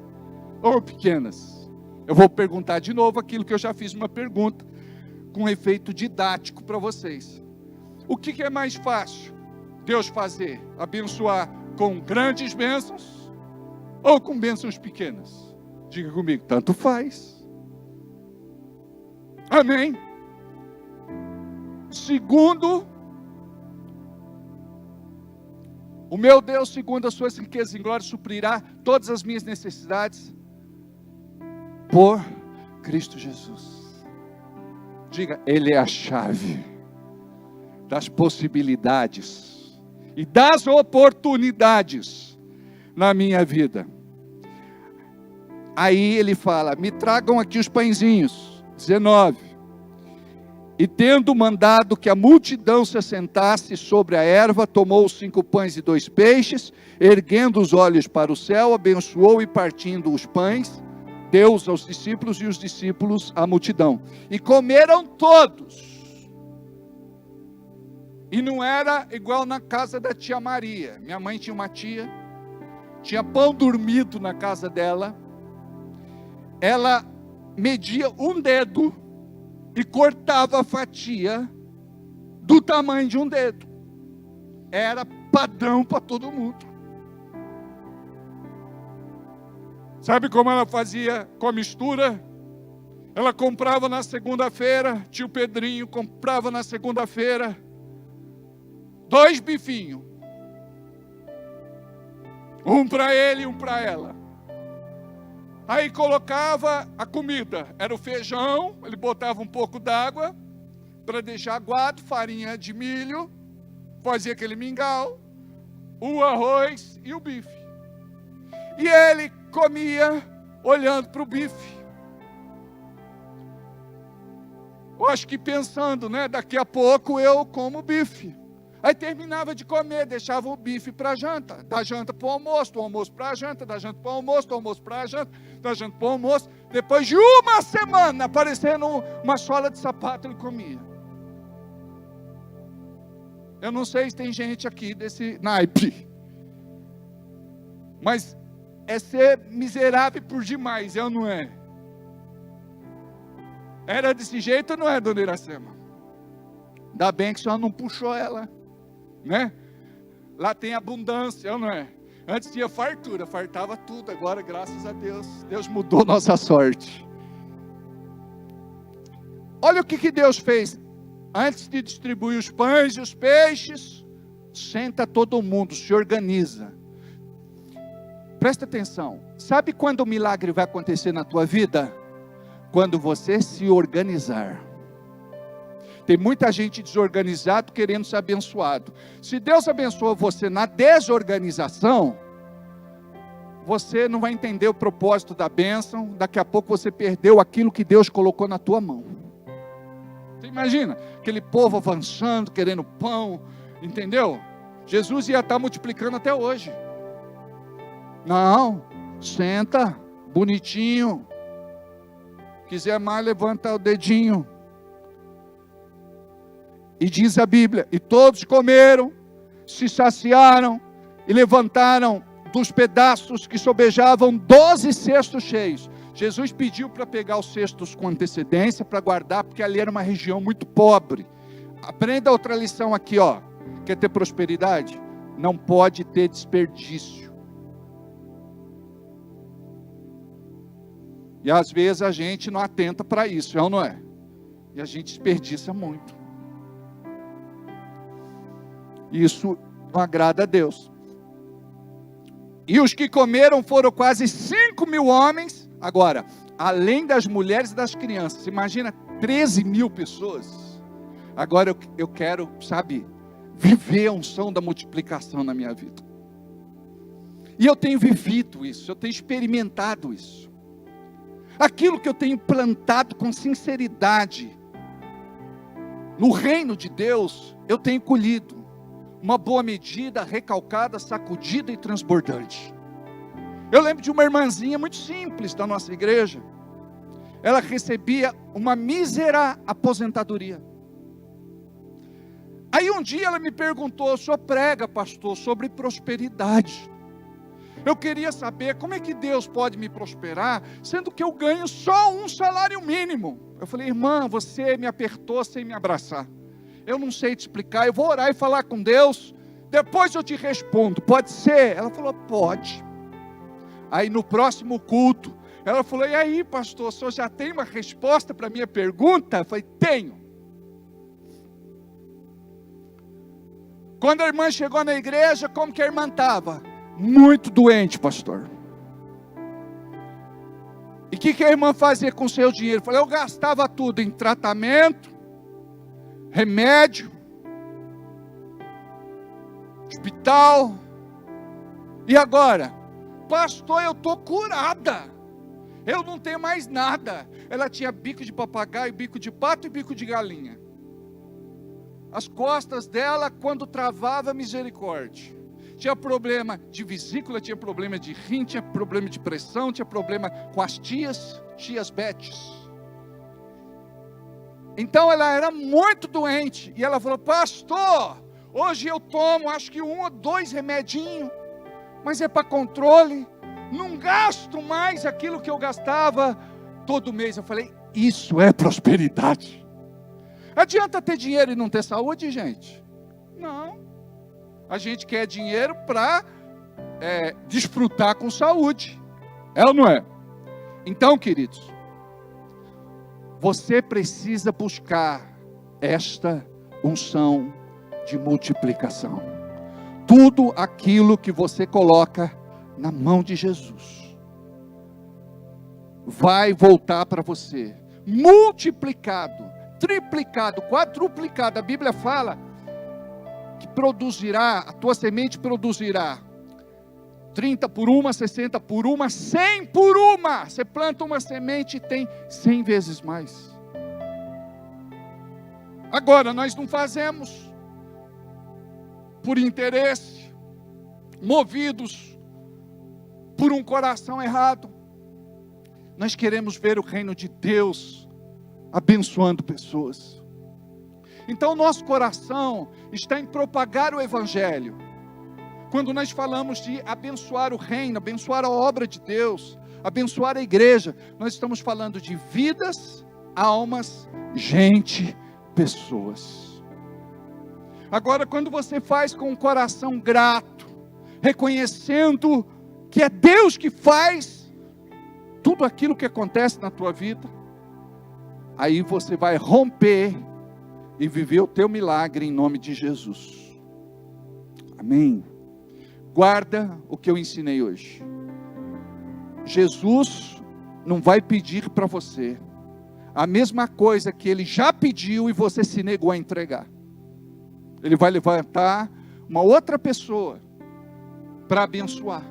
ou pequenas? Eu vou perguntar de novo aquilo que eu já fiz uma pergunta, com efeito didático para vocês. O que é mais fácil Deus fazer? Abençoar com grandes bênçãos ou com bênçãos pequenas? Diga comigo, tanto faz. Amém? Segundo, o meu Deus, segundo as suas riquezas em glória, suprirá todas as minhas necessidades por Cristo Jesus. Diga, Ele é a chave das possibilidades e das oportunidades na minha vida. Aí ele fala: me tragam aqui os pãezinhos. 19. E tendo mandado que a multidão se assentasse sobre a erva, tomou os 5 pães e 2 peixes, erguendo os olhos para o céu, abençoou e partindo os pães, deu aos discípulos e os discípulos à multidão. E comeram todos. E não era igual na casa da tia Maria. Minha mãe tinha uma tia, tinha pão dormido na casa dela. Ela media um dedo e cortava a fatia do tamanho de um dedo. Era padrão para todo mundo. Sabe como ela fazia com a mistura? Ela comprava na segunda-feira, tio Pedrinho comprava na segunda-feira 2 bifinhos. Um para ele e um para ela. Aí colocava a comida, era o feijão, ele botava um pouco d'água para deixar aguado, farinha de milho, fazia aquele mingau, o arroz e o bife. E ele comia olhando para o bife. Eu acho que pensando, né, daqui a pouco eu como bife. Aí terminava de comer, deixava o bife para a janta, da janta para o almoço, do almoço para a janta, da janta para o almoço, do almoço para a janta, da janta para o almoço. Depois de uma semana, aparecendo uma sola de sapato, ele comia. Eu não sei se tem gente aqui desse naipe, mas é ser miserável por demais, eu não é? Era desse jeito ou não é, dona Iracema? Ainda bem que a senhora não puxou ela, né? Lá tem abundância, ou não é? Antes tinha fartura, fartava tudo, agora graças a Deus, Deus mudou nossa sorte. Olha o que Deus fez, antes de distribuir os pães e os peixes, senta todo mundo, se organiza. Presta atenção, sabe quando o milagre vai acontecer na tua vida? Quando você se organizar. Tem muita gente desorganizado querendo ser abençoado. Se Deus abençoa você na desorganização, você não vai entender o propósito da bênção. Daqui a pouco você perdeu aquilo que Deus colocou na tua mão. Você imagina, aquele povo avançando, querendo pão, entendeu? Jesus ia estar multiplicando até hoje. Não, senta, bonitinho. Quiser mais, levanta o dedinho. E diz a Bíblia, e todos comeram, se saciaram, e levantaram dos pedaços que sobejavam 12 cestos cheios. Jesus pediu para pegar os cestos com antecedência, para guardar, porque ali era uma região muito pobre. Aprenda outra lição aqui, ó. Quer ter prosperidade? Não pode ter desperdício. E às vezes a gente não atenta para isso, é ou não é? E a gente desperdiça muito. Isso não agrada a Deus. E os que comeram foram quase 5.000 homens. Agora, além das mulheres e das crianças. Imagina 13.000 pessoas. Agora eu quero, sabe, viver a unção da multiplicação na minha vida. E eu tenho vivido isso, eu tenho experimentado isso. Aquilo que eu tenho plantado com sinceridade no reino de Deus, eu tenho colhido. Uma boa medida, recalcada, sacudida e transbordante. Eu lembro de uma irmãzinha muito simples da nossa igreja. Ela recebia uma mísera aposentadoria. Aí um dia ela me perguntou: o senhor prega, pastor, sobre prosperidade. Eu queria saber como é que Deus pode me prosperar, sendo que eu ganho só um salário mínimo. Eu falei: irmã, você me apertou sem me abraçar. Eu não sei te explicar, eu vou orar e falar com Deus, depois eu te respondo, pode ser? Ela falou: pode. Aí no próximo culto, ela falou: e aí, pastor, o senhor já tem uma resposta para a minha pergunta? Eu falei: tenho. Quando a irmã chegou na igreja, como que a irmã estava? Muito doente, pastor. E o que a irmã fazia com o seu dinheiro? Eu falei: eu gastava tudo em tratamento, remédio, hospital. E agora? Pastor, eu estou curada. Eu não tenho mais nada. Ela tinha bico de papagaio, bico de pato e bico de galinha. As costas dela, quando travava, misericórdia. Tinha problema de vesícula, tinha problema de rim, tinha problema de pressão, tinha problema com as tias Betes. Então ela era muito doente. E ela falou: pastor, hoje eu tomo acho que 1 ou 2 remedinhos, mas é para controle. Não gasto mais aquilo que eu gastava todo mês. Eu falei: isso é prosperidade. Adianta ter dinheiro e não ter saúde, gente? Não. A gente quer dinheiro para desfrutar com saúde. É ou não é? Então, queridos, você precisa buscar esta unção de multiplicação. Tudo aquilo que você coloca na mão de Jesus vai voltar para você, multiplicado, triplicado, quadruplicado. A Bíblia fala que produzirá, a tua semente produzirá 30 por uma, 60 por uma, 100 por uma. Você planta uma semente e tem 100 vezes mais. Agora, nós não fazemos por interesse, movidos por um coração errado. Nós queremos ver o reino de Deus abençoando pessoas. Então nosso coração está em propagar o evangelho. Quando nós falamos de abençoar o reino, abençoar a obra de Deus, abençoar a igreja, nós estamos falando de vidas, almas, gente, pessoas. Agora, quando você faz com um coração grato, reconhecendo que é Deus que faz tudo aquilo que acontece na tua vida, aí você vai romper e viver o teu milagre em nome de Jesus. Amém. Guarda o que eu ensinei hoje. Jesus não vai pedir para você a mesma coisa que Ele já pediu e você se negou a entregar. Ele vai levantar uma outra pessoa para abençoar.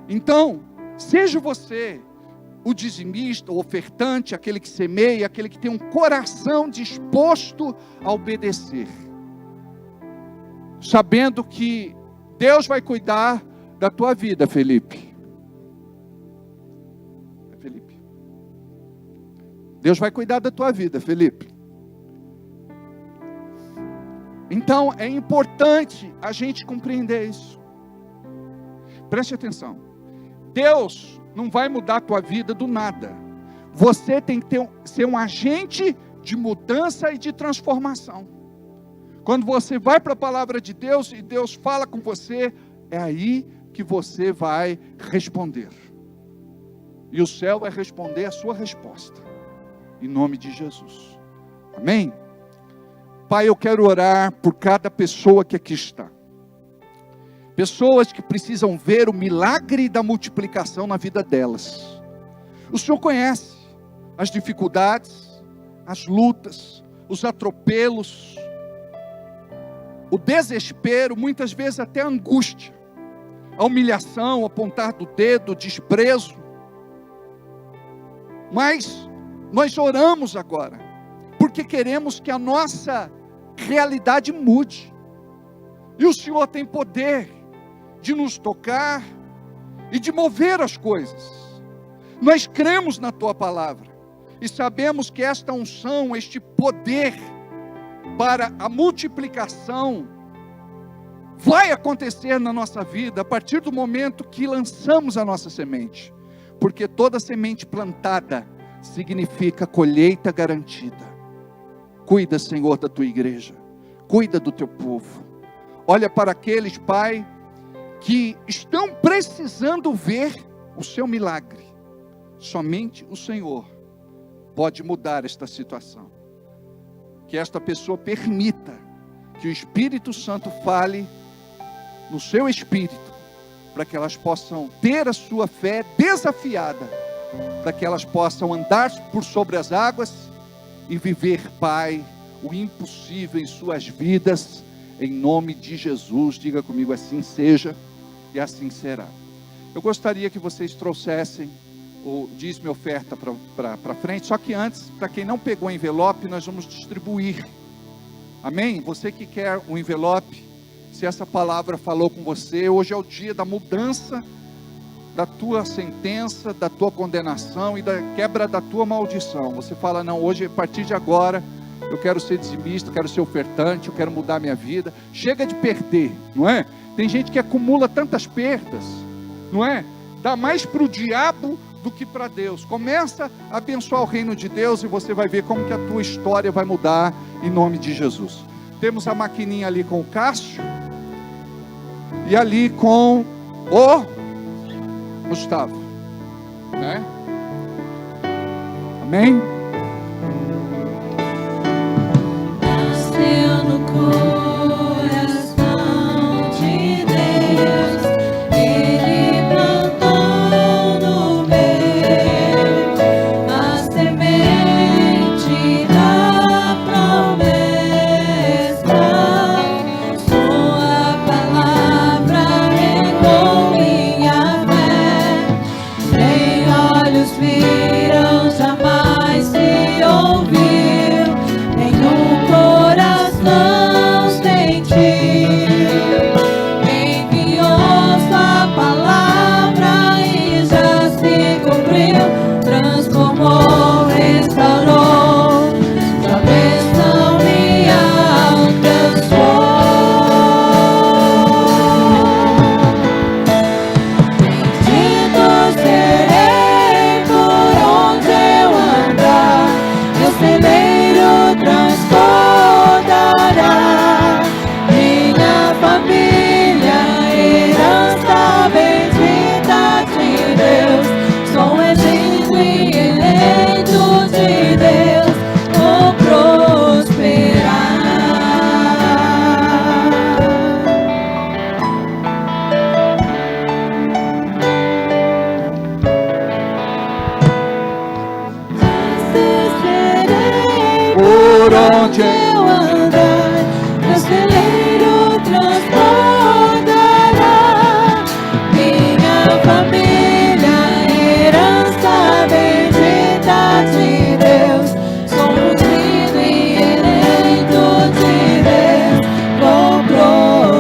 Então, seja você o dizimista, o ofertante, aquele que semeia, aquele que tem um coração disposto a obedecer, sabendo que Deus vai cuidar da tua vida, Felipe. Deus vai cuidar da tua vida, Felipe. Então é importante a gente compreender isso. Preste atenção. Deus não vai mudar a tua vida do nada. Você tem que ser um agente de mudança e de transformação. Quando você vai para a palavra de Deus e Deus fala com você, é aí que você vai responder. E o céu vai responder a sua resposta. Em nome de Jesus. Amém? Pai, eu quero orar por cada pessoa que aqui está. Pessoas que precisam ver o milagre da multiplicação na vida delas. O Senhor conhece as dificuldades, as lutas, os atropelos, o desespero, muitas vezes até a angústia, a humilhação, o apontar do dedo, o desprezo. Mas nós oramos agora, porque queremos que a nossa realidade mude. E o Senhor tem poder de nos tocar e de mover as coisas. Nós cremos na Tua palavra e sabemos que esta unção, este poder para a multiplicação vai acontecer na nossa vida a partir do momento que lançamos a nossa semente, porque toda semente plantada significa colheita garantida. Cuida, Senhor, da Tua igreja, cuida do Teu povo. Olha para aqueles, Pai, que estão precisando ver o Seu milagre. Somente o Senhor pode mudar esta situação. Que esta pessoa permita que o Espírito Santo fale no seu espírito, para que elas possam ter a sua fé desafiada, para que elas possam andar por sobre as águas e viver, Pai, o impossível em suas vidas, em nome de Jesus. Diga comigo, assim seja e assim será. Eu gostaria que vocês trouxessem o dízimo e oferta para frente, só que antes, para quem não pegou o envelope, nós vamos distribuir. Amém? Você que quer um envelope, se essa palavra falou com você, hoje é o dia da mudança da tua sentença, da tua condenação e da quebra da tua maldição. Você fala, não, hoje, a partir de agora, eu quero ser dizimista, eu quero ser ofertante, eu quero mudar a minha vida. Chega de perder, não é? Tem gente que acumula tantas perdas, não é? Dá mais para o diabo do que para Deus. Começa a abençoar o reino de Deus e você vai ver como que a tua história vai mudar em nome de Jesus. Temos a maquininha ali com o Cássio e ali com o Gustavo, né? Amém? Nasceu no coração de Deus, Ele plantou no meu a semente da promessa. Sua palavra regou minha fé. Nem olhos viram, jamais se ouviu, nenhum coração sentiu. Enviou sua palavra e já se cumpriu. Transformou, restaurou, sua bênção me alcançou. Bendito serei por onde eu andar, meu celeiro transbordará. Minha família, herança bendita de Deus, sou ungido e eleito de Deus, vou prosperar. Serei Por onde eu andar, meu celeiro transbordará. Minha família, herança bendita de Deus, sou ungido e eleito de Deus, vou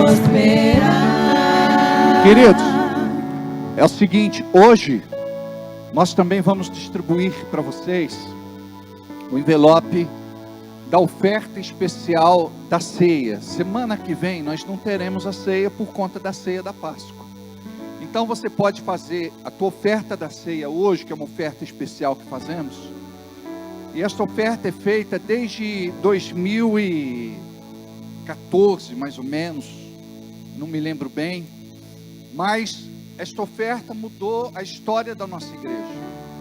prosperar. Queridos, é o seguinte, hoje nós também vamos distribuir para vocês o envelope da oferta especial da ceia. Semana que vem nós não teremos a ceia por conta da ceia da Páscoa. Então você pode fazer a tua oferta da ceia hoje, que é uma oferta especial que fazemos. E esta oferta é feita desde 2014, mais ou menos, não me lembro bem, mas esta oferta mudou a história da nossa igreja,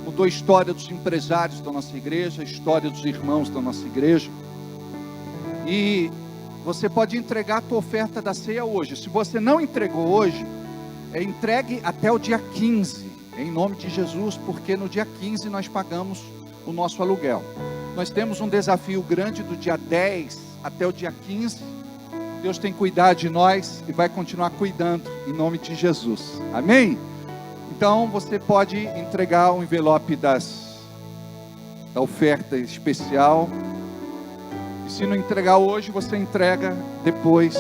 mudou a história dos empresários da nossa igreja, a história dos irmãos da nossa igreja. E você pode entregar a tua oferta da ceia hoje. Se você não entregou hoje, entregue até o dia 15, em nome de Jesus, porque no dia 15 nós pagamos o nosso aluguel. Nós temos um desafio grande do dia 10 até o dia 15. Deus tem cuidado de nós e vai continuar cuidando, em nome de Jesus. Amém? Então você pode entregar o envelope da oferta especial. E se não entregar hoje, você entrega depois,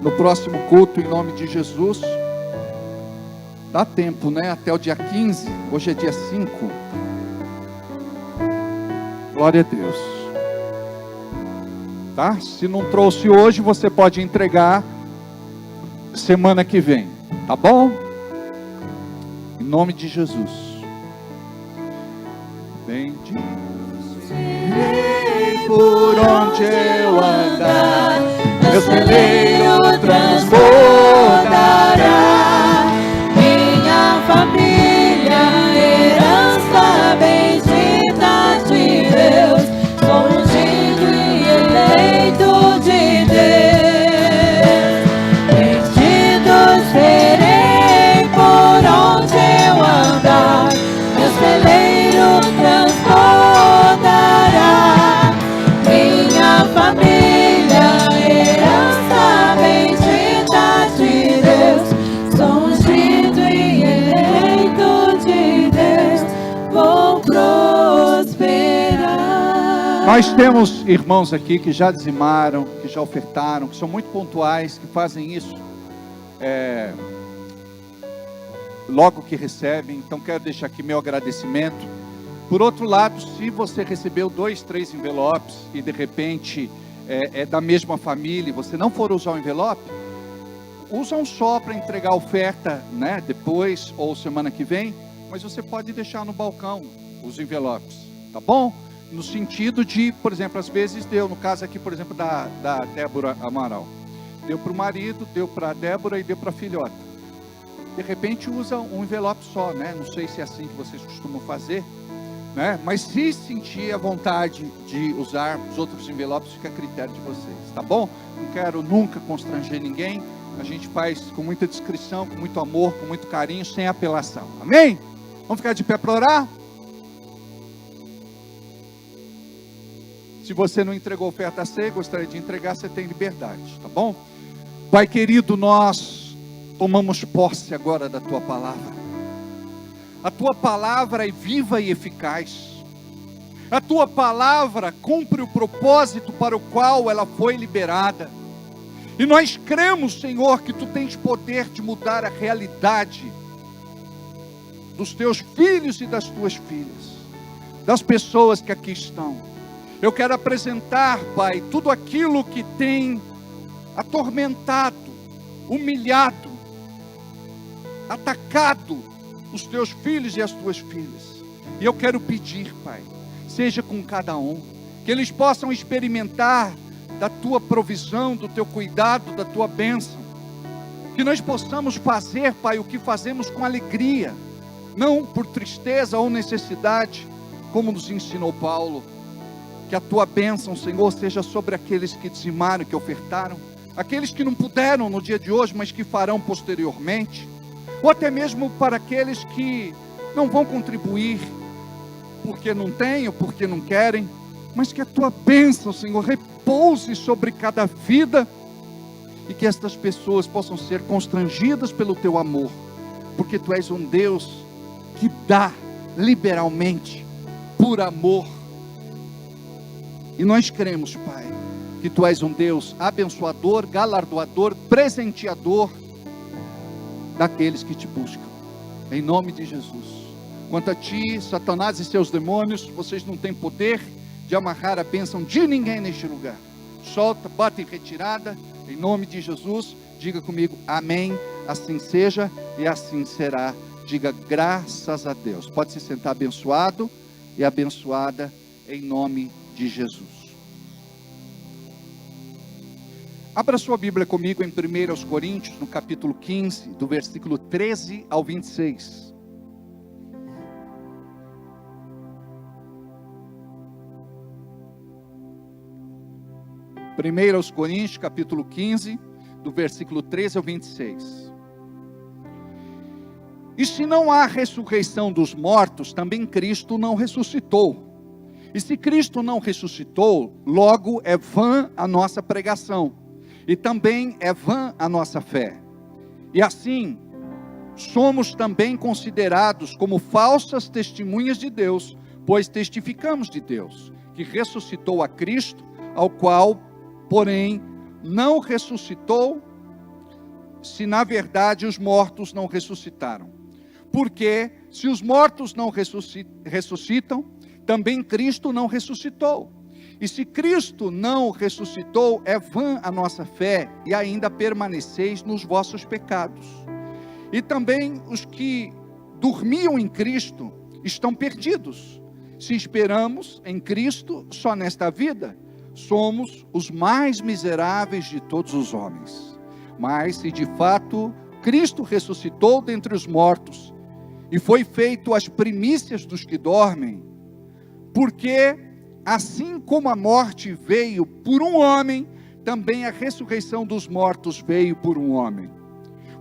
no próximo culto, em nome de Jesus. Dá tempo, né? Até o dia 15. Hoje é dia 5. Glória a Deus. Tá? Se não trouxe hoje, você pode entregar semana que vem. Tá bom? Em nome de Jesus. Bendito serei por onde eu andar, meu celeiro transbordará. Minha família, herança bendita de Deus, sou ungido e eleito de Deus. Bendito serei por onde eu andar, meu celeiro transbordará. Minha família, herança bendita de Deus, sou ungido e eleito de Deus, vou prosperar. Nós temos irmãos aqui que já dizimaram, que já ofertaram, que são muito pontuais, que fazem isso logo que recebem. Então quero deixar aqui meu agradecimento. Por outro lado, se você recebeu 2, 3 envelopes e de repente é da mesma família e você não for usar o envelope, usa um só para entregar a oferta, né, depois ou semana que vem, mas você pode deixar no balcão os envelopes, tá bom? No sentido de, por exemplo, às vezes deu, no caso aqui, por exemplo, da Débora Amaral, deu para o marido, deu para a Débora e deu para a filhota. De repente usa um envelope só, né? Não sei se é assim que vocês costumam fazer, né? Mas se sentir a vontade de usar os outros envelopes, fica a critério de vocês, tá bom? Não quero nunca constranger ninguém. A gente faz com muita discrição, com muito amor, com muito carinho, sem apelação. Amém? Vamos ficar de pé para orar? Se você não entregou oferta à ceia, gostaria de entregar, você tem liberdade, tá bom? Pai querido, nós tomamos posse agora da Tua palavra. A Tua palavra é viva e eficaz. A Tua palavra cumpre o propósito para o qual ela foi liberada. E nós cremos, Senhor, que Tu tens poder de mudar a realidade dos Teus filhos e das Tuas filhas, das pessoas que aqui estão. Eu quero apresentar, Pai, tudo aquilo que tem atormentado, humilhado, atacado os Teus filhos e as Tuas filhas. E eu quero pedir, Pai, seja com cada um, que eles possam experimentar da Tua provisão, do Teu cuidado, da Tua bênção. Que nós possamos fazer, Pai, o que fazemos com alegria, não por tristeza ou necessidade, como nos ensinou Paulo. Que a Tua bênção, Senhor, seja sobre aqueles que dizimaram, que ofertaram, aqueles que não puderam no dia de hoje, mas que farão posteriormente, ou até mesmo para aqueles que não vão contribuir, porque não têm ou porque não querem, mas que a Tua bênção, Senhor, repouse sobre cada vida, e que estas pessoas possam ser constrangidas pelo Teu amor, porque Tu és um Deus que dá liberalmente, por amor. E nós cremos, Pai, que Tu és um Deus abençoador, galardoador, presenteador daqueles que Te buscam, em nome de Jesus. Quanto a Ti, Satanás e seus demônios, vocês não têm poder de amarrar a bênção de ninguém neste lugar. Solta, bate em retirada, Em nome de Jesus, diga comigo, amém, assim seja e assim será. Diga graças a Deus. Pode se sentar abençoado e abençoada em nome de Jesus. Abra sua Bíblia comigo em 1 Coríntios, no capítulo 15, do versículo 13 ao 26. Primeiro aos Coríntios, capítulo 15, do versículo 13 ao 26. E se não há ressurreição dos mortos, também Cristo não ressuscitou. E se Cristo não ressuscitou, logo é vã a nossa pregação, e também é vã a nossa fé. E assim, somos também considerados como falsas testemunhas de Deus, pois testificamos de Deus, que ressuscitou a Cristo, ao qual porém, não ressuscitou, se na verdade os mortos não ressuscitaram. Porque, se os mortos não ressuscitam, também Cristo não ressuscitou. E se Cristo não ressuscitou, é vã a nossa fé, e ainda permaneceis nos vossos pecados. E também os que dormiam em Cristo estão perdidos. Se esperamos em Cristo só nesta vida, somos os mais miseráveis de todos os homens. Mas se de fato Cristo ressuscitou dentre os mortos e foi feito as primícias dos que dormem, porque assim como a morte veio por um homem, também a ressurreição dos mortos veio por um homem.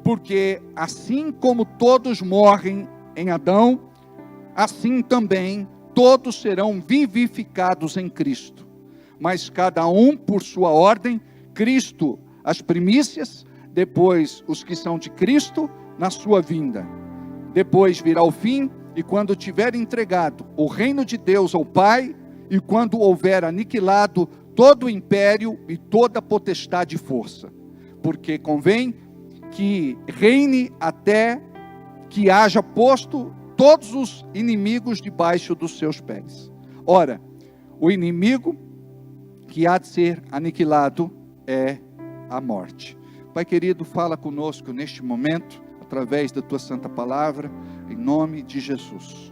Porque assim como todos morrem em Adão, assim também todos serão vivificados em Cristo. Mas cada um por sua ordem, Cristo as primícias, depois os que são de Cristo na sua vinda. Depois virá o fim, e quando tiver entregado o reino de Deus ao Pai, e quando houver aniquilado todo o império e toda potestade e força. Porque convém que reine até que haja posto todos os inimigos debaixo dos seus pés. Ora, o inimigo que há de ser aniquilado é a morte. Pai querido, fala conosco neste momento, através da tua santa palavra, em nome de Jesus.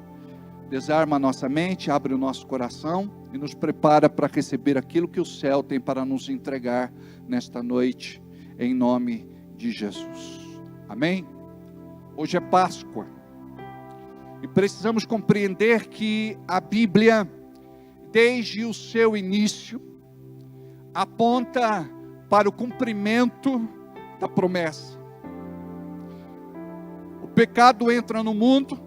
Desarma a nossa mente, abre o nosso coração e nos prepara para receber aquilo que o céu tem para nos entregar nesta noite, em nome de Jesus. Amém? Hoje é Páscoa e precisamos compreender que a Bíblia, desde o seu início, aponta para o cumprimento da promessa. O pecado entra no mundo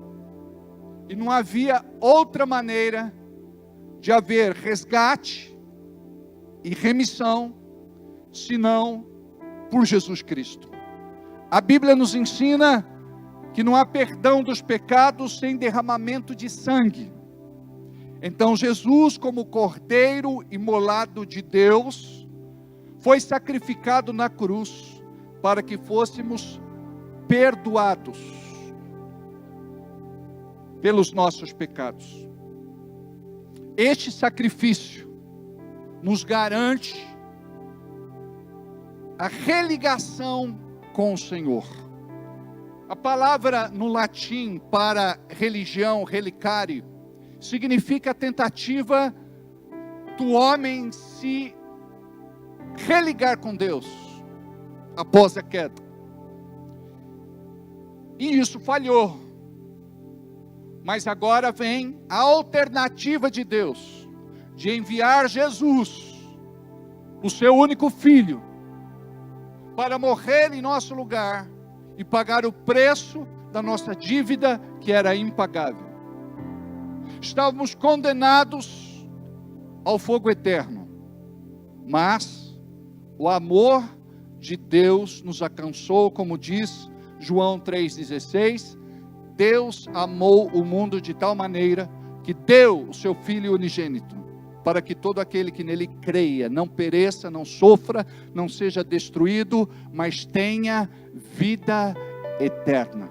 e não havia outra maneira de haver resgate e remissão senão por Jesus Cristo. A Bíblia nos ensina que não há perdão dos pecados sem derramamento de sangue. Então Jesus, como cordeiro imolado de Deus, foi sacrificado na cruz para que fôssemos perdoados pelos nossos pecados. Este sacrifício nos garante a religação com o Senhor. A palavra no latim para religião, relicare, significa a tentativa do homem se religar com Deus após a queda. E isso falhou. Mas agora vem a alternativa de Deus, de enviar Jesus, o seu único filho, para morrer em nosso lugar e pagar o preço da nossa dívida que era impagável. Estávamos condenados ao fogo eterno, mas o amor de Deus nos alcançou, como diz João 3,16, Deus amou o mundo de tal maneira que deu o seu Filho unigênito, para que todo aquele que nele creia não pereça, não sofra, não seja destruído, mas tenha vida eterna.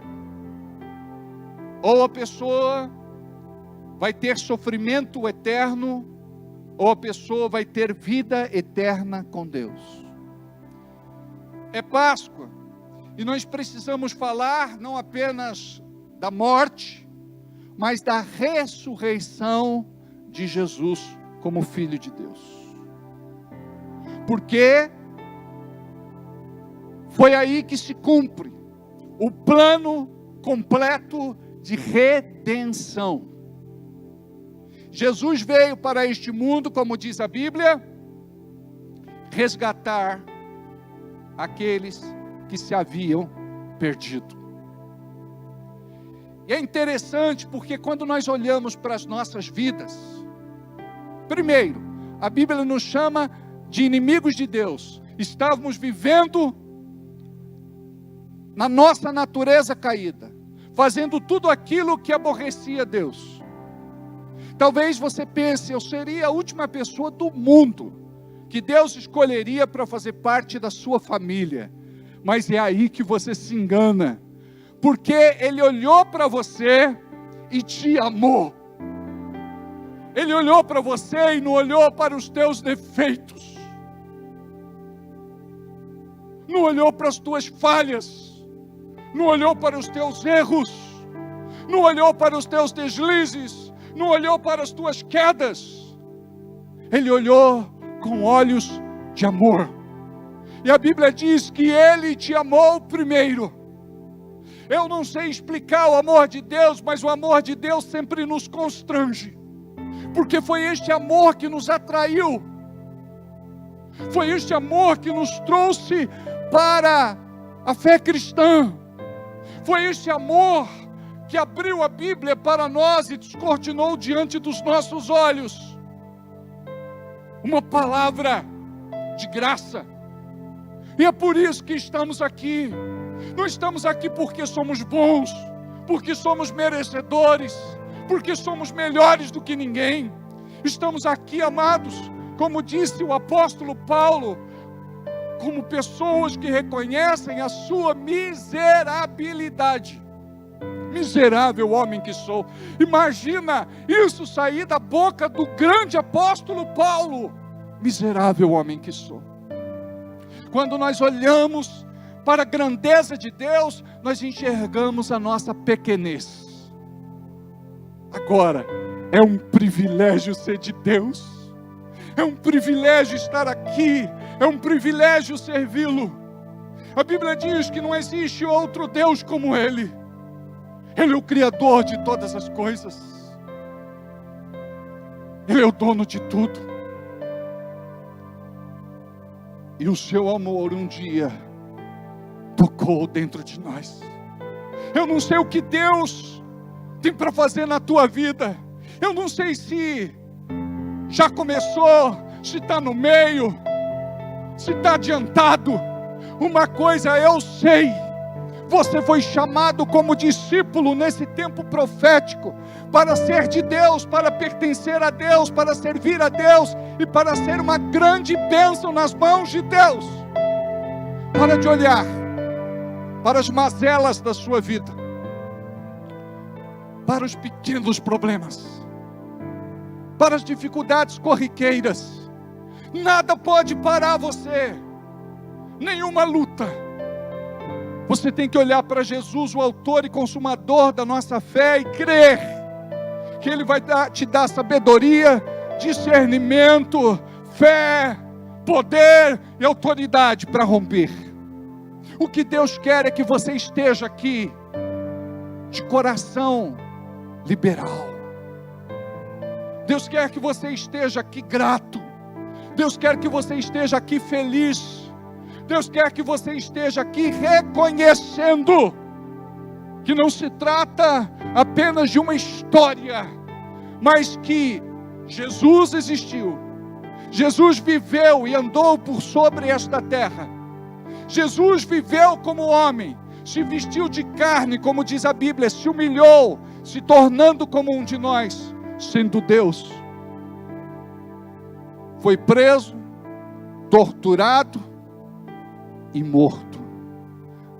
Ou a pessoa vai ter sofrimento eterno, ou a pessoa vai ter vida eterna com Deus. é Páscoa. E nós precisamos falar não apenas da morte, mas da ressurreição de Jesus como Filho de Deus. Porque foi aí que se cumpre o plano completo de redenção. Jesus veio para este mundo, como diz a Bíblia, resgatar aqueles que se haviam perdido. E é interessante porque quando nós olhamos para as nossas vidas, primeiro, a Bíblia nos chama de inimigos de Deus. Estávamos vivendo na nossa natureza caída, fazendo tudo aquilo que aborrecia Deus. Talvez você pense, eu seria a última pessoa do mundo que Deus escolheria para fazer parte da sua família. Mas é aí que você se engana, porque Ele olhou para você e te amou. Ele olhou para você e não olhou para os teus defeitos, não olhou para as tuas falhas, não olhou para os teus erros, não olhou para os teus deslizes, não olhou para as tuas quedas. Ele olhou com olhos de amor. E a Bíblia diz que Ele te amou primeiro. Eu não sei explicar o amor de Deus, mas o amor de Deus sempre nos constrange. Porque foi este amor que nos atraiu. Foi este amor que nos trouxe para a fé cristã. Foi este amor que abriu a Bíblia para nós e descortinou diante dos nossos olhos uma palavra de graça. E é por isso que estamos aqui. Não estamos aqui porque somos bons, porque somos merecedores, porque somos melhores do que ninguém. Estamos aqui, amados, como disse o apóstolo Paulo, como pessoas que reconhecem a sua miserabilidade. Miserável homem que sou. Imagina isso sair da boca do grande apóstolo Paulo. Miserável homem que sou. Quando nós olhamos para a grandeza de Deus, nós enxergamos a nossa pequenez. Agora, é um privilégio ser de Deus. É um privilégio estar aqui. É um privilégio servi-lo. A Bíblia diz que não existe outro Deus como Ele. Ele é o Criador de todas as coisas. Ele é o dono de tudo. E o seu amor um dia tocou dentro de nós. Eu não sei o que Deus tem para fazer na tua vida. Eu não sei se já começou, se está no meio, se está adiantado. Uma coisa eu sei: você foi chamado como discípulo nesse tempo profético para ser de Deus, para pertencer a Deus, para servir a Deus e para ser uma grande bênção nas mãos de Deus. Para de olhar para as mazelas da sua vida, para os pequenos problemas, para as dificuldades corriqueiras. Nada pode parar você, nenhuma luta. Você tem que olhar para Jesus, o autor e consumador da nossa fé, e crer que Ele vai te dar sabedoria, discernimento, fé, poder e autoridade para romper. O que Deus quer é que você esteja aqui de coração liberal. Deus quer que você esteja aqui grato. Deus quer que você esteja aqui feliz. Deus quer que você esteja aqui reconhecendo que não se trata apenas de uma história, mas que Jesus existiu, Jesus viveu e andou por sobre esta terra. Jesus viveu como homem, se vestiu de carne, como diz a Bíblia, se humilhou, se tornando como um de nós, sendo Deus. Foi preso, torturado e morto,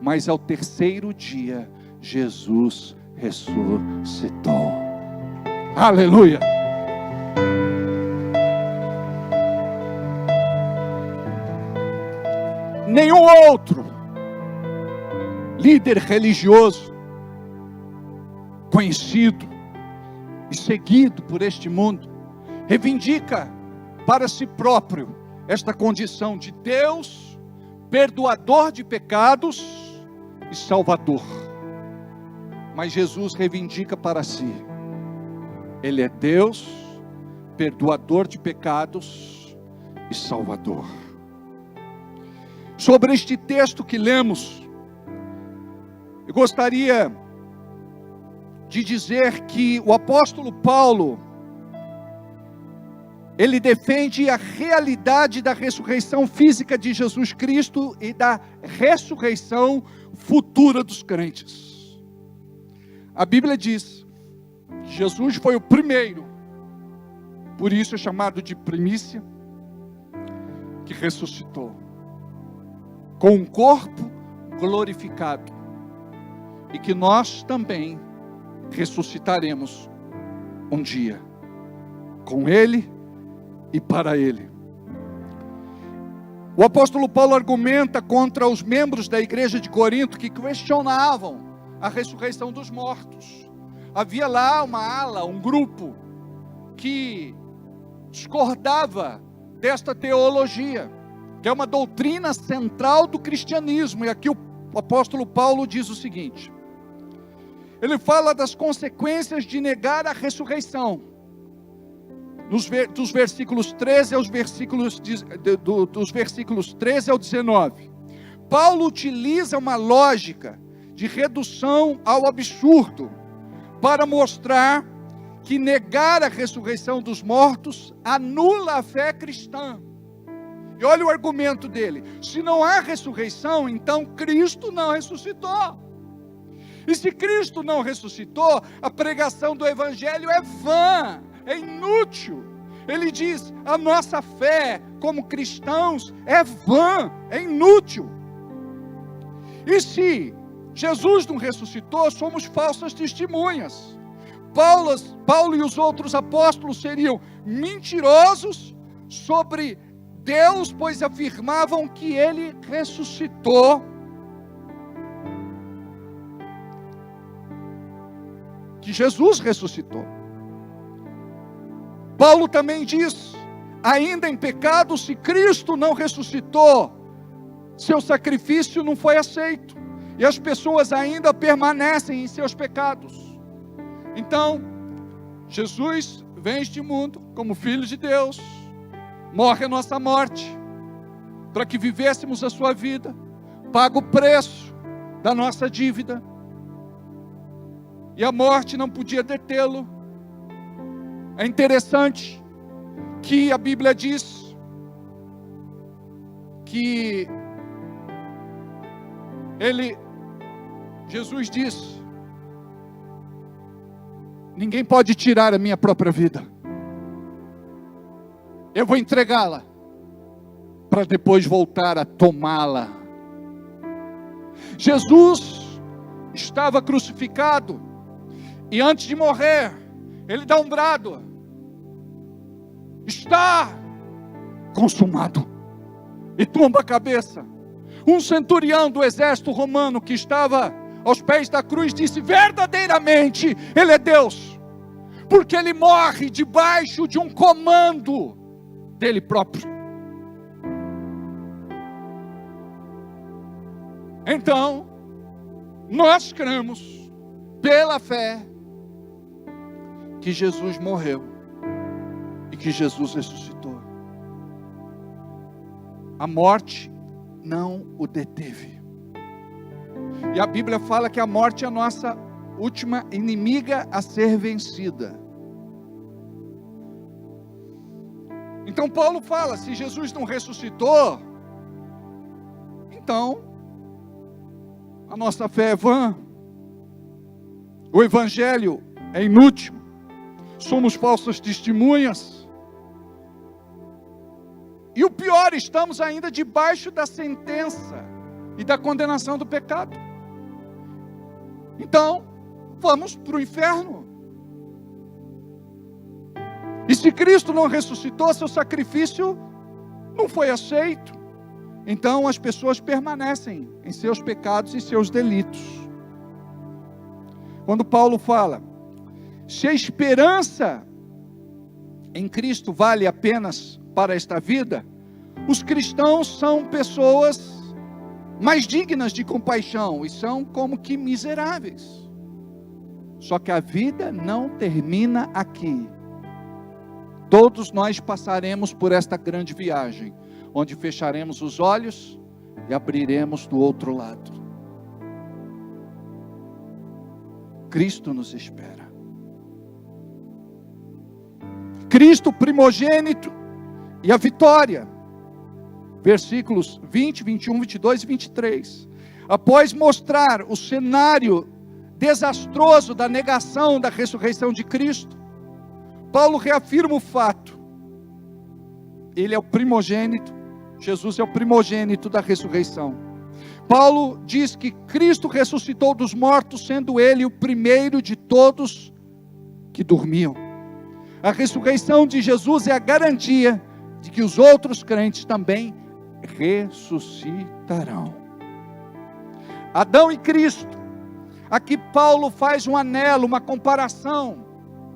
mas ao terceiro dia Jesus ressuscitou. Aleluia! Nenhum outro líder religioso conhecido e seguido por este mundo reivindica para si próprio esta condição de Deus, perdoador de pecados e salvador. Mas Jesus reivindica para si: Ele é Deus, perdoador de pecados e salvador. Sobre este texto que lemos, eu gostaria de dizer que o apóstolo Paulo, ele defende a realidade da ressurreição física de Jesus Cristo e da ressurreição futura dos crentes. A Bíblia diz que Jesus foi o primeiro, por isso é chamado de primícia, que ressuscitou, com um corpo glorificado, e que nós também ressuscitaremos um dia, com Ele e para Ele. O apóstolo Paulo argumenta contra os membros da igreja de Corinto que questionavam a ressurreição dos mortos. Havia lá uma ala, um grupo, que discordava desta teologia, que é uma doutrina central do cristianismo. E aqui o apóstolo Paulo diz o seguinte: ele fala das consequências de negar a ressurreição, dos versículos 13 aos versículos, dos versículos 13 ao 19. Paulo utiliza uma lógica de redução ao absurdo para mostrar que negar a ressurreição dos mortos anula a fé cristã. E olha o argumento dele: se não há ressurreição, então Cristo não ressuscitou. E se Cristo não ressuscitou, a pregação do Evangelho é vã, é inútil. Ele diz: a nossa fé como cristãos é vã, é inútil. E se Jesus não ressuscitou, somos falsas testemunhas. Paulo e os outros apóstolos seriam mentirosos sobre Deus, pois afirmavam que Ele ressuscitou. Que Jesus ressuscitou. Paulo também diz: ainda em pecado, se Cristo não ressuscitou, seu sacrifício não foi aceito, e as pessoas ainda permanecem em seus pecados. Então, Jesus vem a este mundo como Filho de Deus, morre a nossa morte, para que vivêssemos a sua vida, paga o preço da nossa dívida, e a morte não podia detê-lo. É interessante que a Bíblia diz que Jesus diz: ninguém pode tirar a minha própria vida, eu vou entregá-la, para depois voltar a tomá-la. Jesus estava crucificado, e antes de morrer, ele dá um brado: está consumado, e tomba a cabeça. Um centurião do exército romano que estava aos pés da cruz disse: verdadeiramente ele é Deus, porque ele morre debaixo de um comando dele próprio. Então, nós cremos pela fé que Jesus morreu e que Jesus ressuscitou. A morte não o deteve. E a Bíblia fala que a morte é a nossa última inimiga a ser vencida. Então Paulo fala: se Jesus não ressuscitou, então a nossa fé é vã, o Evangelho é inútil, somos falsas testemunhas. E o pior, estamos ainda debaixo da sentença e da condenação do pecado. Então, vamos para o inferno. E se Cristo não ressuscitou, seu sacrifício não foi aceito. Então as pessoas permanecem em seus pecados e seus delitos. Quando Paulo fala, se a esperança em Cristo vale apenas para esta vida, os cristãos são pessoas mais dignas de compaixão e são como que miseráveis. Só que a vida não termina aqui. Todos nós passaremos por esta grande viagem, onde fecharemos os olhos e abriremos do outro lado. Cristo nos espera. Cristo primogênito e a vitória. Versículos 20, 21, 22 e 23. Após mostrar o cenário desastroso da negação da ressurreição de Cristo, Paulo reafirma o fato. Ele é o primogênito, Jesus é o primogênito da ressurreição. Paulo diz que Cristo ressuscitou dos mortos, sendo ele o primeiro de todos que dormiam. A ressurreição de Jesus é a garantia de que os outros crentes também ressuscitarão. Adão e Cristo. Aqui Paulo faz um anelo, uma comparação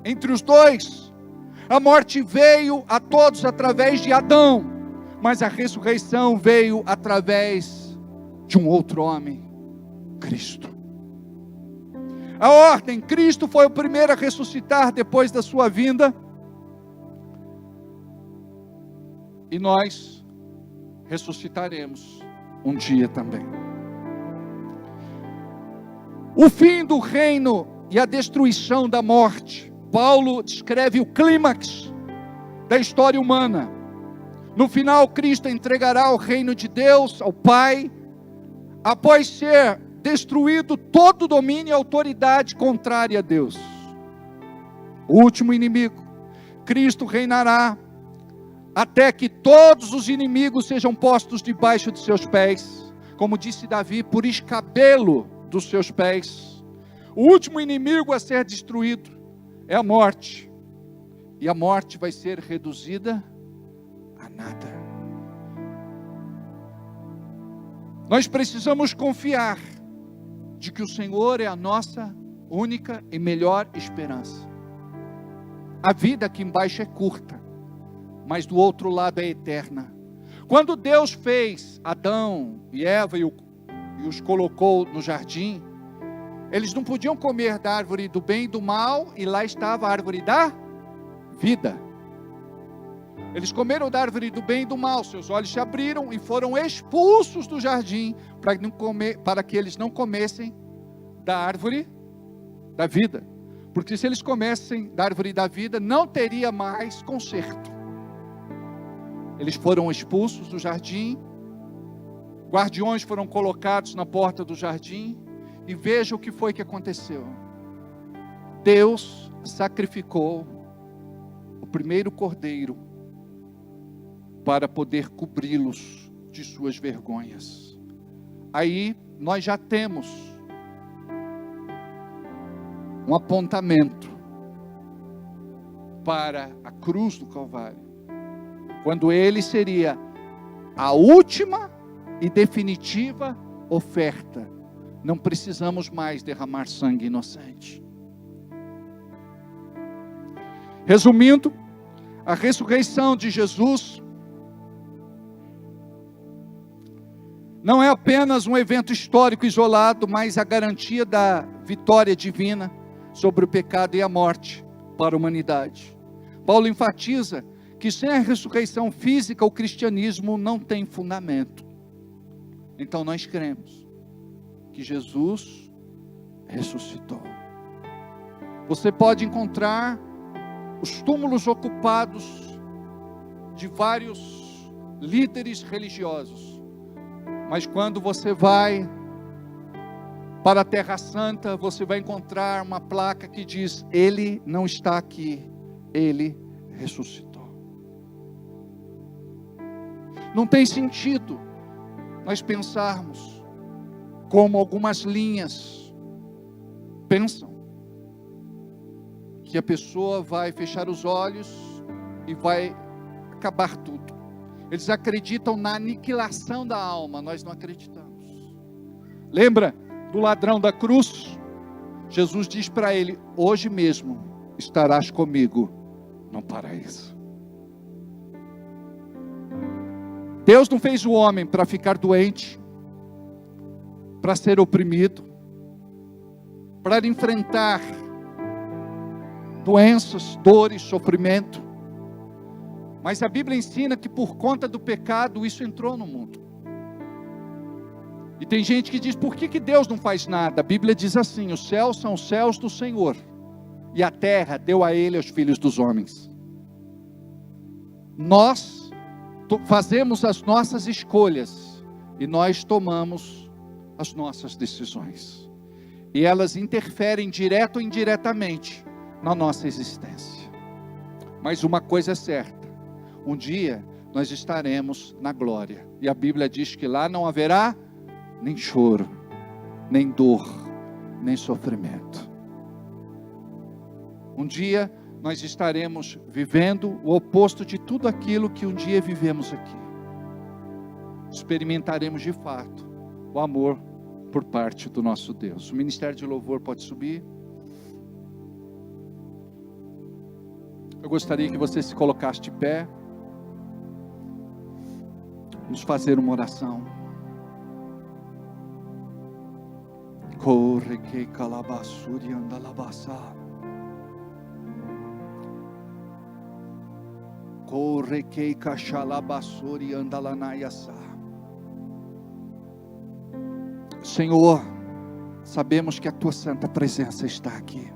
entre os dois. A morte veio a todos através de Adão, mas a ressurreição veio através de um outro homem, Cristo. A ordem, Cristo foi o primeiro a ressuscitar depois da sua vinda, e nós ressuscitaremos um dia também. O fim do reino e a destruição da morte. Paulo descreve o clímax da história humana. No final, Cristo entregará o reino de Deus ao Pai, após ser destruído todo domínio e autoridade contrária a Deus. O último inimigo. Cristo reinará até que todos os inimigos sejam postos debaixo de seus pés. Como disse Davi, por escabelo dos seus pés. O último inimigo a ser destruído é a morte. E a morte vai ser reduzida a nada. Nós precisamos confiar de que o Senhor é a nossa única e melhor esperança. A vida aqui embaixo é curta, mas do outro lado é eterna. Quando Deus fez Adão e Eva e os colocou no jardim, eles não podiam comer da árvore do bem e do mal, e lá estava a árvore da vida. Eles comeram da árvore do bem e do mal, seus olhos se abriram e foram expulsos do jardim, para que eles não comessem da árvore da vida. Porque se eles comessem da árvore da vida, não teria mais conserto. Eles foram expulsos do jardim, guardiões foram colocados na porta do jardim, e veja o que foi que aconteceu. Deus sacrificou o primeiro cordeiro para poder cobri-los de suas vergonhas. Aí nós já temos um apontamento para a cruz do Calvário, quando ele seria a última e definitiva oferta. Não precisamos mais derramar sangue inocente. Resumindo, a ressurreição de Jesus não é apenas um evento histórico isolado, mas a garantia da vitória divina sobre o pecado e a morte para a humanidade. Paulo enfatiza que sem a ressurreição física, o cristianismo não tem fundamento. Então nós cremos que Jesus ressuscitou. Você pode encontrar os túmulos ocupados de vários líderes religiosos, mas quando você vai para a Terra Santa, você vai encontrar uma placa que diz: ele não está aqui, ele ressuscitou. Não tem sentido nós pensarmos como algumas linhas pensam, que a pessoa vai fechar os olhos e vai acabar tudo. Eles acreditam na aniquilação da alma, nós não acreditamos. Lembra do ladrão da cruz? Jesus diz para ele: hoje mesmo estarás comigo no paraíso. Deus não fez o homem para ficar doente, para ser oprimido, para enfrentar doenças, dores, sofrimento. Mas a Bíblia ensina que por conta do pecado isso entrou no mundo. E tem gente que diz: por que Deus não faz nada? A Bíblia diz assim: os céus são os céus do Senhor, e a terra deu a Ele aos filhos dos homens. Nós fazemos as nossas escolhas, e nós tomamos as nossas decisões. E elas interferem direto ou indiretamente na nossa existência. Mas uma coisa é certa: um dia nós estaremos na glória. E a Bíblia diz que lá não haverá nem choro, nem dor, nem sofrimento. Um dia nós estaremos vivendo o oposto de tudo aquilo que um dia vivemos aqui. Experimentaremos de fato o amor por parte do nosso Deus. O Ministério de Louvor pode subir. Eu gostaria que você se colocasse de pé. Vamos fazer uma oração. Corre que calabassuri andalabassa. Corre que cachalabassuri andalanaiaça. Senhor, sabemos que a tua santa presença está aqui.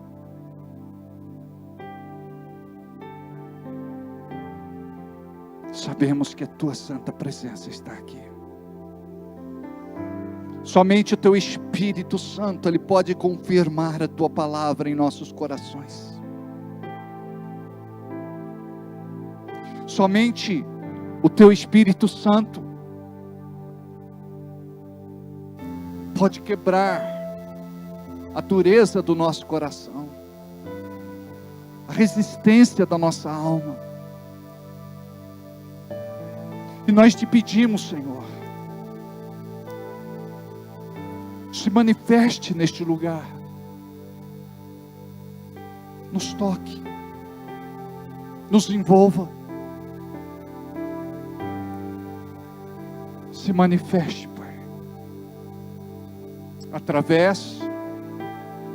Sabemos que a tua santa presença está aqui. Somente o teu Espírito Santo, ele pode confirmar a tua palavra em nossos corações. Somente o teu Espírito Santo pode quebrar a dureza do nosso coração, a resistência da nossa alma. E nós te pedimos, Senhor, se manifeste neste lugar, nos toque, nos envolva, se manifeste, Pai, através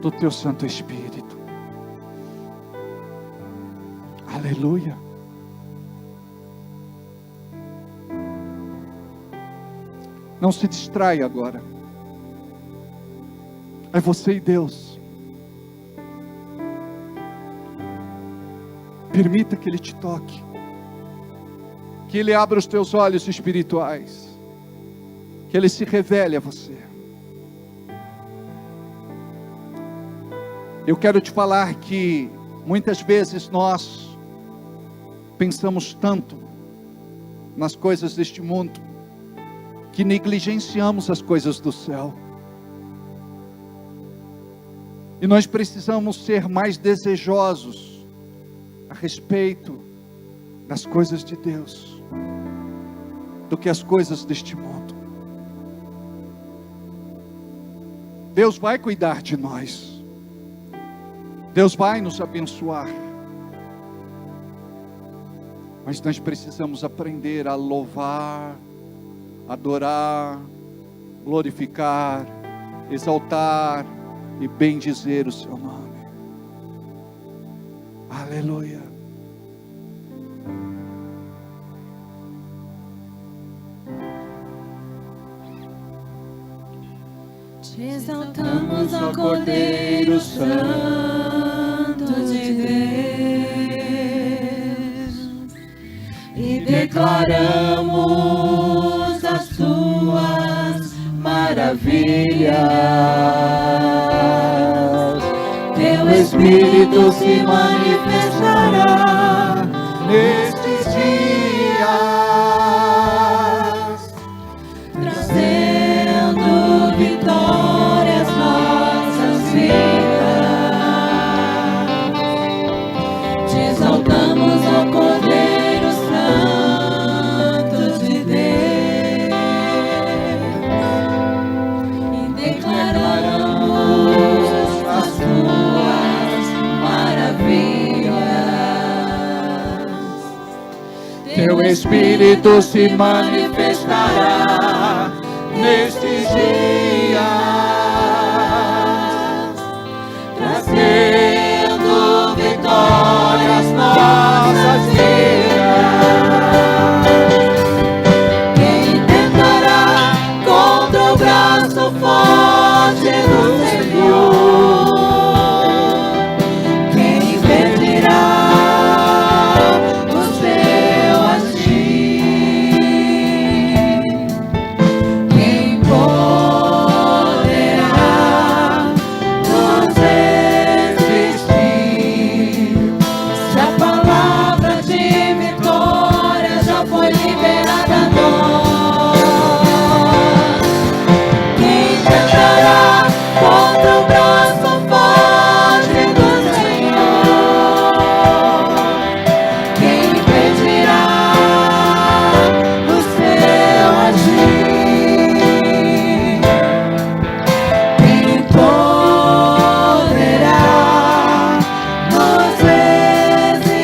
do teu Santo Espírito. Aleluia. Não se distraia agora. É você e Deus. Permita que Ele te toque, que Ele abra os teus olhos espirituais, que Ele se revele a você. Eu quero te falar que muitas vezes nós pensamos tanto nas coisas deste mundo, que negligenciamos as coisas do céu. E nós precisamos ser mais desejosos a respeito das coisas de Deus do que as coisas deste mundo. Deus vai cuidar de nós. Deus vai nos abençoar. Mas nós precisamos aprender a louvar, adorar, glorificar, exaltar e bendizer o seu nome. Aleluia. Te exaltamos, ó Cordeiro Santo de Deus, e declaramos as suas maravilhas. Teu Espírito se manifestará nestes dias, trazendo vitória às nossas vidas. Te exaltamos, ó Cordeiro Santo declaramos as tuas maravilhas. Teu Espírito se manifestará nestes dias, trazendo vitórias nossas vidas. Quem tentará contra o braço forte do Senhor? Quem impedirá o seu agir? Quem poderá nos resistir? Se a palavra de vitória já foi liberada a nós, quem tentará contra o braço forte do Senhor? Quem impedirá o seu agir? Quem poderá nos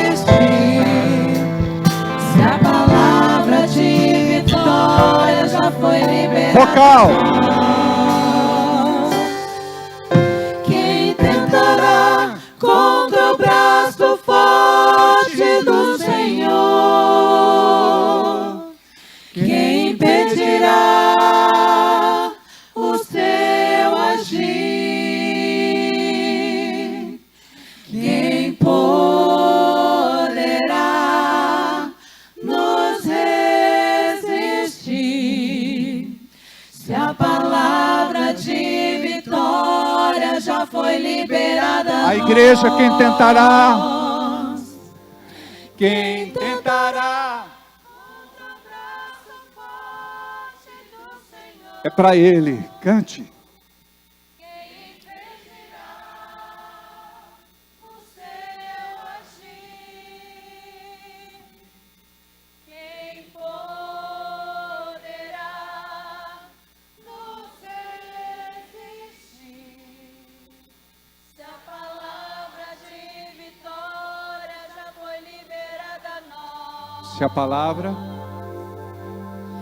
resistir? Se a palavra de vitória já foi liberada. Vocal. Quem tentará contra o braço forte do Senhor? Quem impedirá o seu agir? Quem poderá nos resistir? Se a palavra de vitória já foi liberada. A igreja, quem tentará? nós. Quem tentará É para Ele, cante.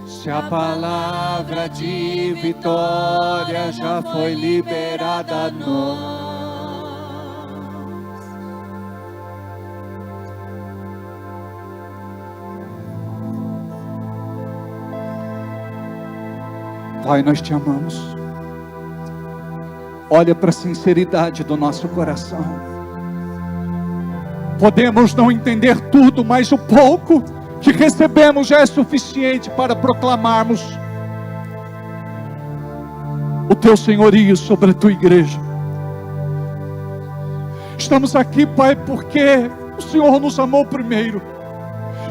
Se a palavra de vitória já foi liberada a nós. Pai, nós te amamos. Olha para a sinceridade do nosso coração. Podemos não entender tudo, mas o pouco que recebemos já é suficiente para proclamarmos o teu senhorio sobre a tua igreja. Estamos aqui, Pai, porque o Senhor nos amou primeiro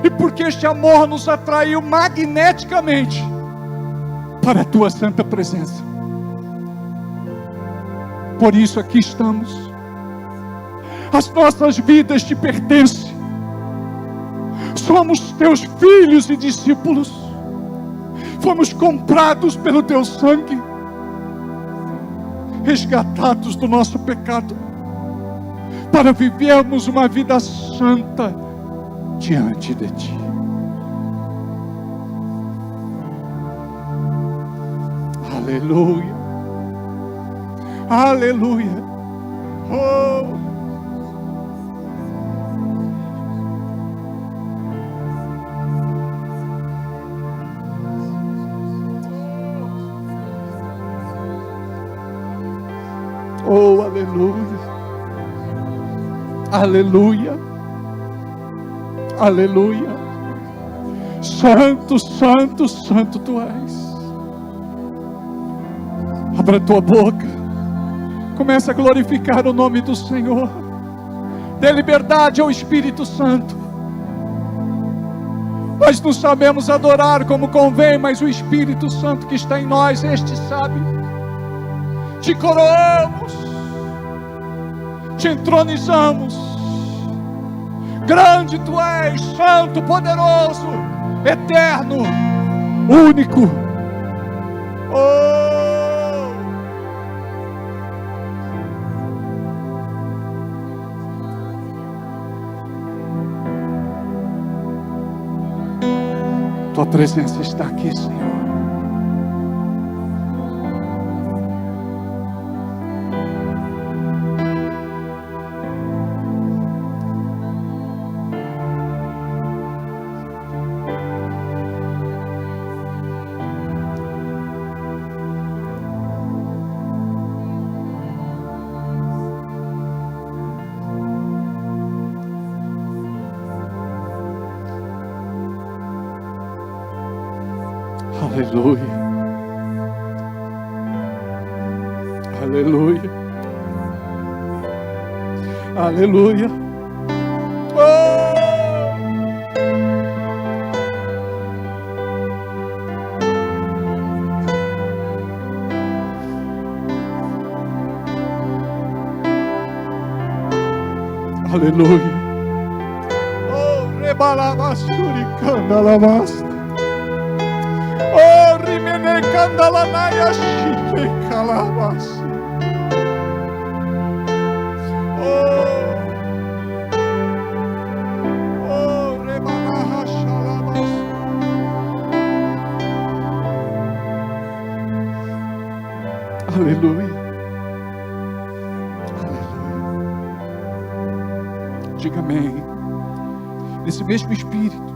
e porque este amor nos atraiu magneticamente para a tua santa presença. Por isso aqui estamos. As nossas vidas te pertencem. Somos teus filhos e discípulos. Fomos comprados pelo teu sangue, resgatados do nosso pecado, para vivermos uma vida santa diante de ti. Aleluia. Aleluia. Oh. Oh, aleluia, aleluia, aleluia. Santo, santo, santo tu és. Abra a tua boca, começa a glorificar o nome do Senhor. Dê liberdade ao Espírito Santo. Nós não sabemos adorar como convém, mas o Espírito Santo que está em nós, este sabe. Te coroamos, te entronizamos. Grande tu és, santo, poderoso, eterno, único. Oh, Tua presença está aqui, Senhor. Aleluia. Aleluia. Aleluia. Aleluia. Oh, rebalabasuri candalamasta. Oh, rimene candalanaya shite calabasi. Oh, rebalaha shalabas. Aleluia. Diga amém. Nesse mesmo espírito,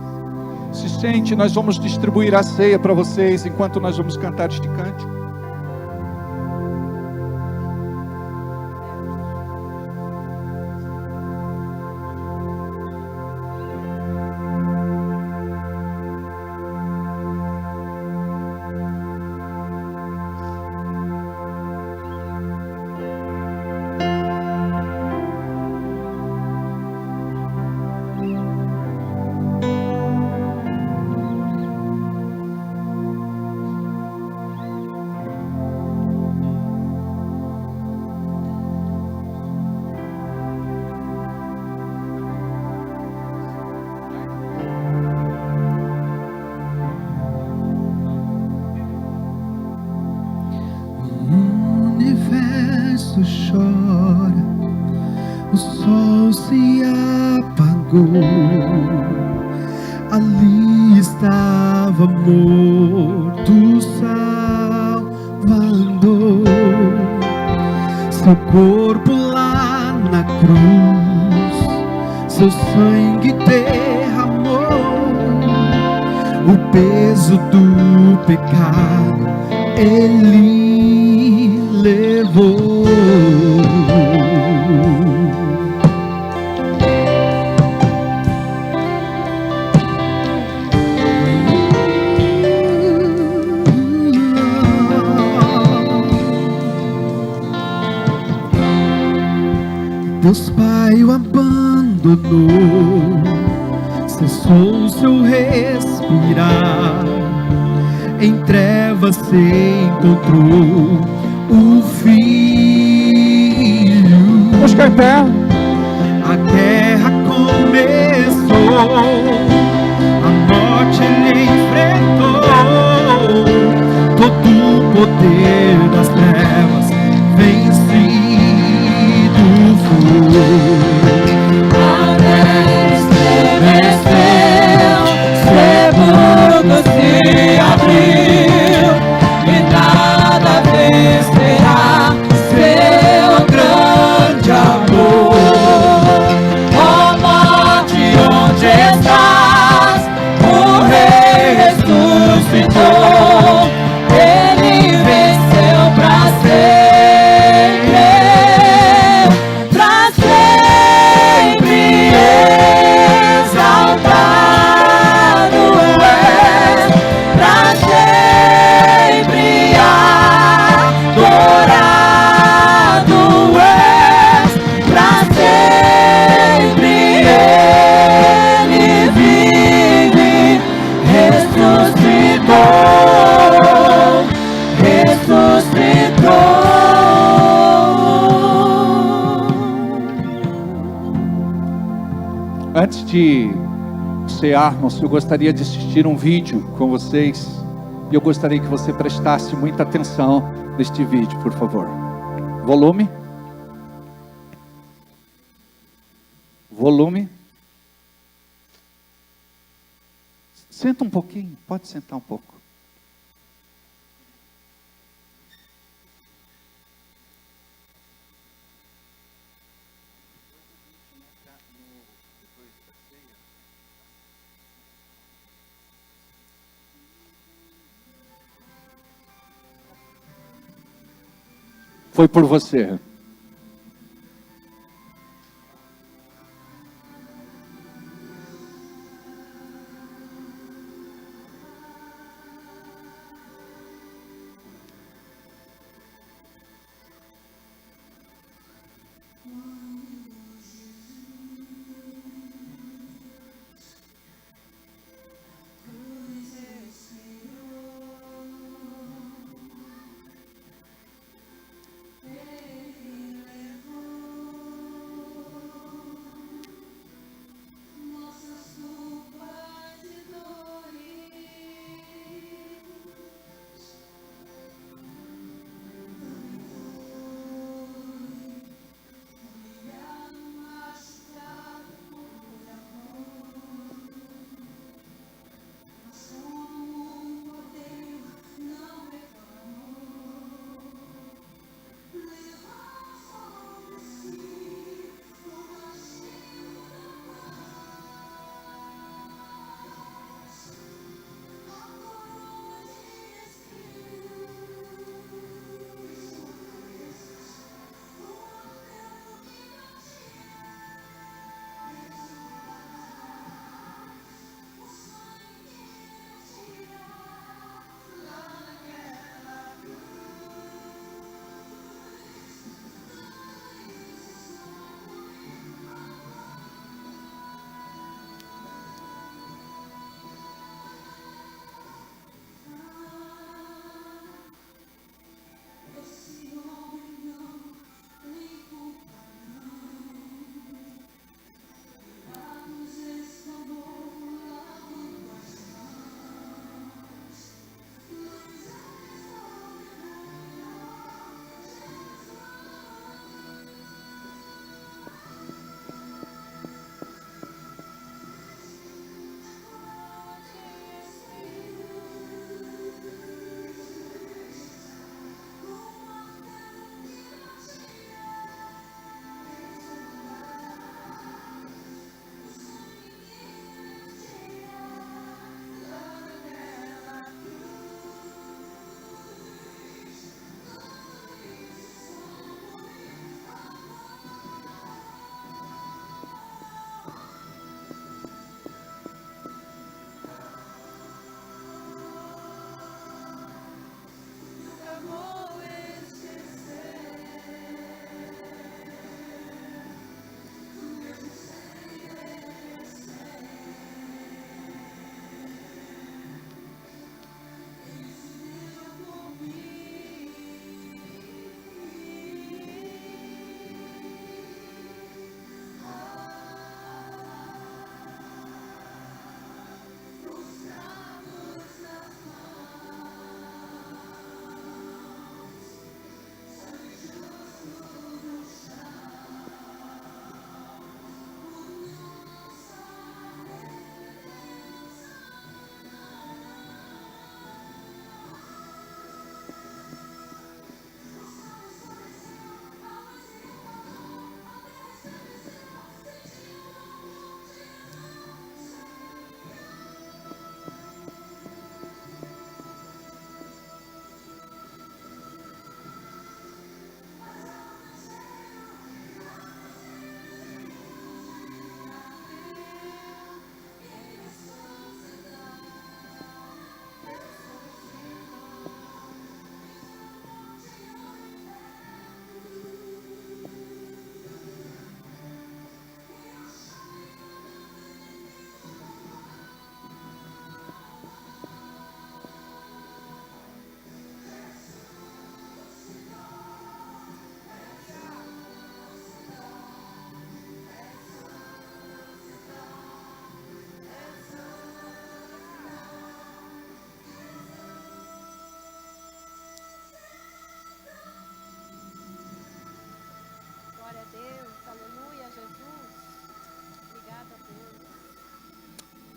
se sente, nós vamos distribuir a ceia para vocês enquanto nós vamos cantar este cântico. Chora, o sol se apagou, ali estava morto o Salvador, seu corpo lá na cruz, seu sangue derramou, o peso do pecado Ele levou. Deus Pai o abandonou, cessou seu respirar, em trevas se encontrou o Filho. Vamos cantar. A guerra começou, a morte ele enfrentou, todo o poder das trevas vencido foi. A terra estremeceu, sepulcro se abriu, e nada vencerá seu grande amor. Ó morte, onde estás? O Rei ressuscitou, Ele venceu pra sempre, pra sempre exaltado és, pra sempre adorado és, pra sempre Ele vive, ressuscitou, ressuscitou. Antes de cearmos, eu gostaria de assistir um vídeo com vocês. E eu gostaria que você prestasse muita atenção neste vídeo, por favor. Volume. Volume. Senta um pouquinho, pode sentar um pouco. Foi por você.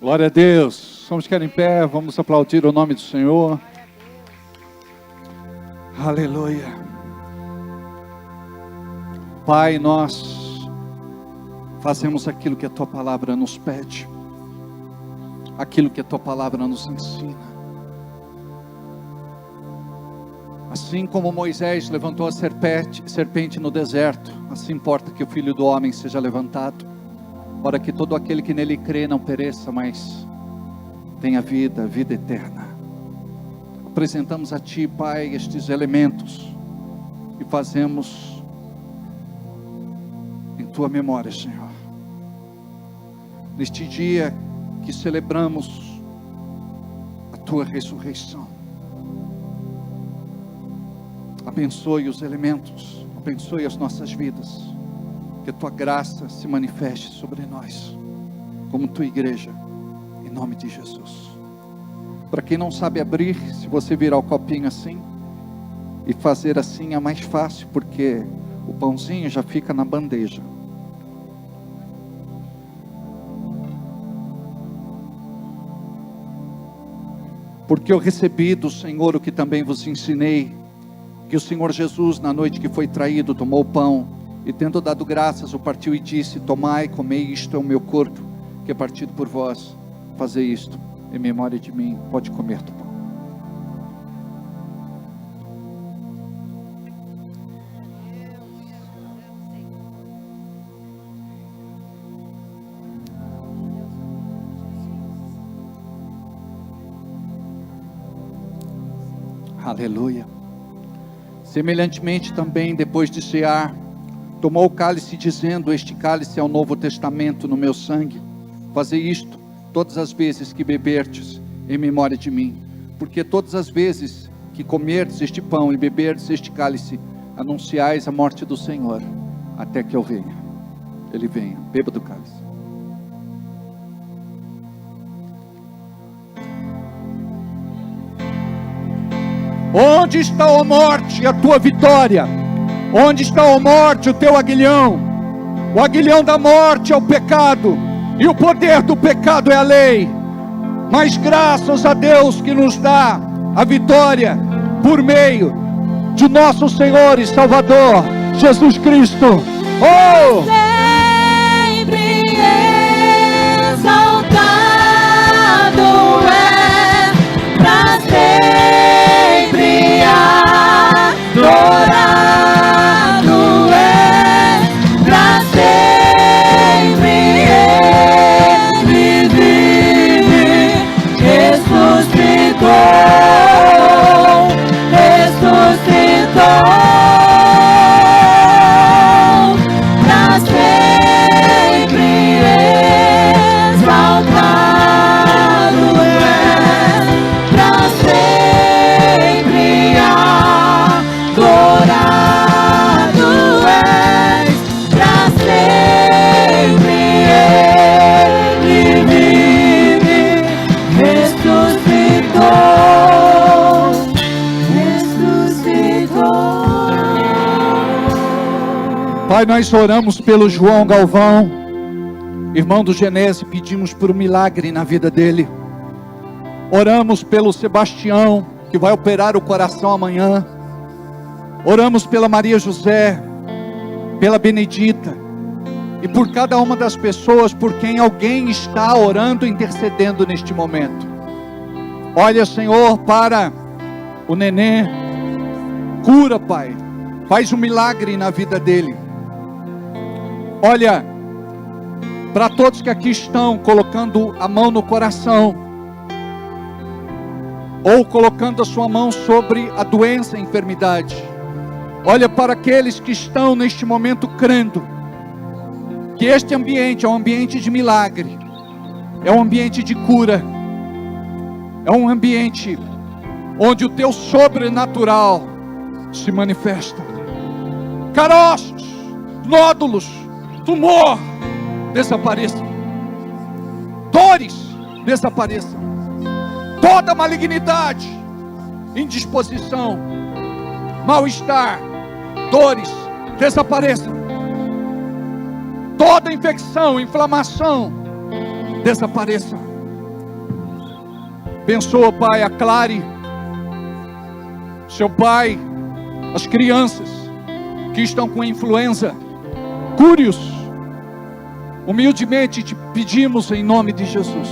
Glória a Deus. Vamos ficar em pé, vamos aplaudir o nome do Senhor. Aleluia. Pai, nós fazemos aquilo que a Tua palavra nos pede, aquilo que a Tua palavra nos ensina. Assim como Moisés levantou a serpente no deserto, assim importa que o Filho do Homem seja levantado, para que todo aquele que nele crê não pereça, mas tenha vida eterna. Apresentamos a Ti, Pai, estes elementos e fazemos em Tua memória, Senhor. Neste dia que celebramos a Tua ressurreição, abençoe os elementos, abençoe as nossas vidas, que a Tua graça se manifeste sobre nós, como Tua igreja, em nome de Jesus. Para quem não sabe abrir, se você virar o copinho assim, e fazer assim é mais fácil, porque o pãozinho já fica na bandeja. Porque eu recebi do Senhor o que também vos ensinei, que o Senhor Jesus, na noite que foi traído, tomou o pão, e tendo dado graças, o partiu e disse: tomai, comei, isto é o meu corpo, que é partido por vós, fazei isto em memória de mim. Pode comer do pão. Aleluia. Semelhantemente também, depois de cear, tomou o cálice, dizendo: este cálice é o novo testamento no meu sangue. Fazei isto todas as vezes que beberdes, em memória de mim. Porque todas as vezes que comerdes este pão e beberdes este cálice, anunciais a morte do Senhor, até que eu venha. Ele venha. Beba do cálice. Onde está, ó morte, a tua vitória? Onde está, ó morte, o teu aguilhão? O aguilhão da morte é o pecado, e o poder do pecado é a lei. Mas graças a Deus que nos dá a vitória por meio de nosso Senhor e Salvador Jesus Cristo. Oh! Sempre exaltado é, pra sempre adorado é, pra sempre Ele vive, ressuscitou, pra sempre exaltado é, pra sempre adorado és, pra sempre Ele vive, ressuscitou. Pai, nós oramos pelo João Galvão, irmão do Genésio, pedimos por um milagre na vida dele. Oramos pelo Sebastião, que vai operar o coração amanhã. Oramos pela Maria José, pela Benedita, e por cada uma das pessoas por quem alguém está orando, intercedendo neste momento. Olha, Senhor, para o neném, cura, Pai, faz um milagre na vida dele. Olha, para todos que aqui estão colocando a mão no coração, ou colocando a sua mão sobre a doença, a enfermidade. Olha para aqueles que estão neste momento crendo que este ambiente é um ambiente de milagre, é um ambiente de cura, é um ambiente onde o teu sobrenatural se manifesta. Caroços, nódulos, tumor, desapareçam. Dores, desapareçam. Toda malignidade, indisposição, mal-estar, dores, desapareçam. Toda infecção, inflamação, desapareça. Abençoa, Pai, a Clare, seu pai, as crianças que estão com influenza. Cure-os. Humildemente te pedimos em nome de Jesus.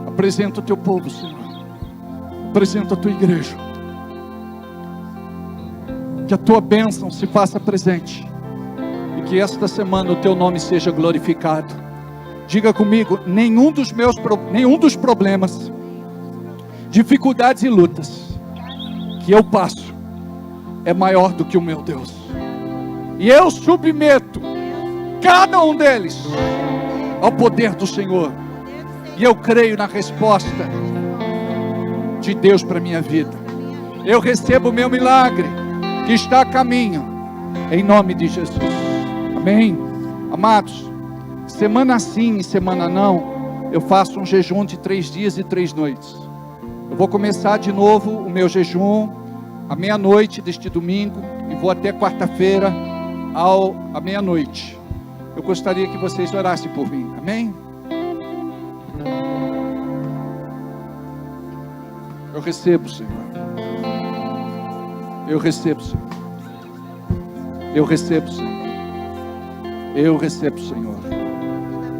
Apresenta o teu povo, Senhor. Apresenta a tua igreja. Que a tua bênção se faça presente. E que esta semana o teu nome seja glorificado. Diga comigo: nenhum dos problemas, dificuldades e lutas que eu passo é maior do que o meu Deus. E eu submeto cada um deles ao poder do Senhor. E eu creio na resposta de Deus para a minha vida. Eu recebo o meu milagre que está a caminho, em nome de Jesus. Amém. Amados, semana sim e semana não, eu faço um jejum de 3 dias e 3 noites. Eu vou começar de novo o meu jejum à meia-noite deste domingo e vou até quarta-feira à meia-noite. Eu gostaria que vocês orassem por mim. Amém? Eu recebo, Senhor. Eu recebo, Senhor. Eu recebo, Senhor. Eu recebo, Senhor.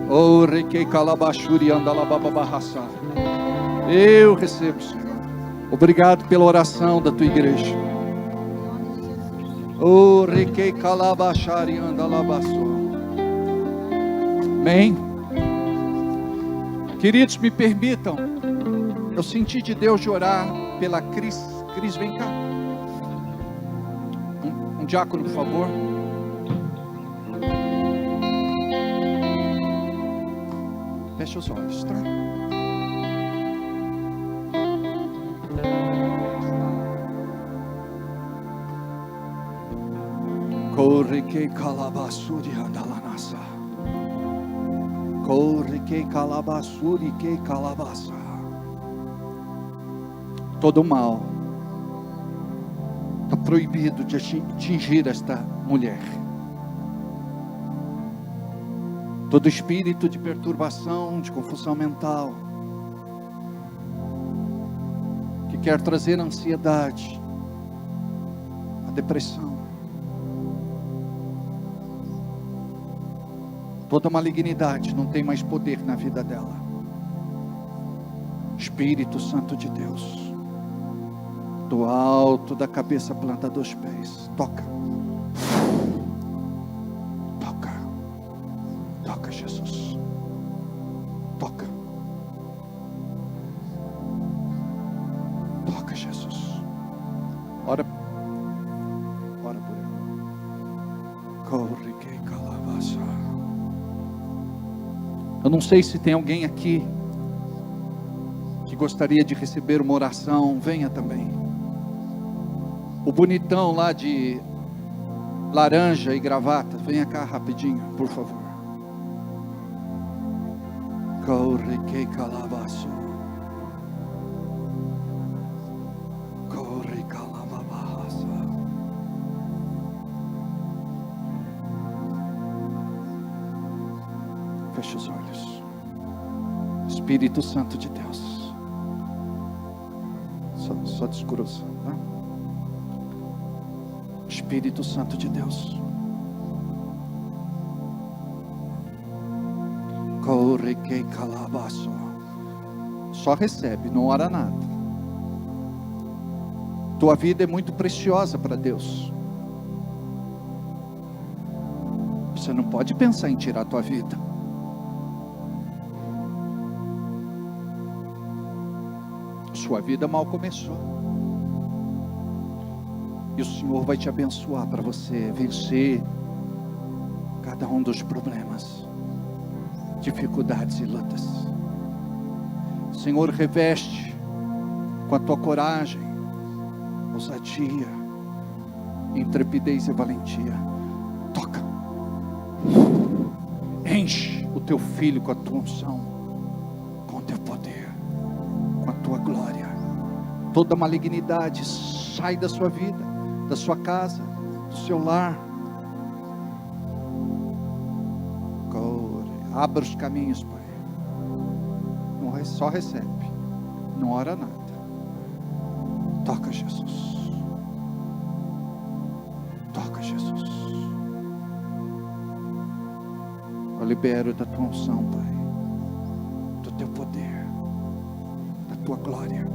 Oh, requei calabachuri andalababarraça. Eu recebo, Senhor. Obrigado pela oração da tua igreja. Oh, requei calabachari andalabaço. Amém. Queridos, me permitam. Eu senti de Deus de orar pela Cris. Cris, vem cá. Um diácono, por favor. Fecha os olhos, tá? Corre que calabasuri andalanasa. Corre que calabasuri que calabasa. Todo mal está proibido de atingir esta mulher. Todo espírito de perturbação, de confusão mental, que quer trazer a ansiedade, a depressão, toda malignidade não tem mais poder na vida dela. Espírito Santo de Deus, do alto da cabeça à planta dos pés, toca. Toca. Toca, Jesus. Toca. Toca, Jesus. Ora por ele. Corre que calabasa. Eu não sei se tem alguém aqui que gostaria de receber uma oração. Venha também. O bonitão lá de laranja e gravata, venha cá rapidinho, por favor. Corre que calabaço. Corre calababaça. Feche os olhos. Espírito Santo de Deus. Só descruza, tá? Espírito Santo de Deus. Corre que calabaço. Só recebe, não ora nada. Tua vida é muito preciosa para Deus. Você não pode pensar em tirar a tua vida. Sua vida mal começou. E o Senhor vai te abençoar para você vencer cada um dos problemas, dificuldades e lutas. O Senhor reveste com a tua coragem, ousadia, intrepidez e valentia. Toca. Enche o teu filho com a tua unção, com o teu poder, com a tua glória. Toda malignidade sai da sua vida, da sua casa, do seu lar. Abra os caminhos, Pai. Não, só recebe. não ora nada. Toca, Jesus. Toca, Jesus. Eu libero da tua unção, Pai, do teu poder, da tua glória.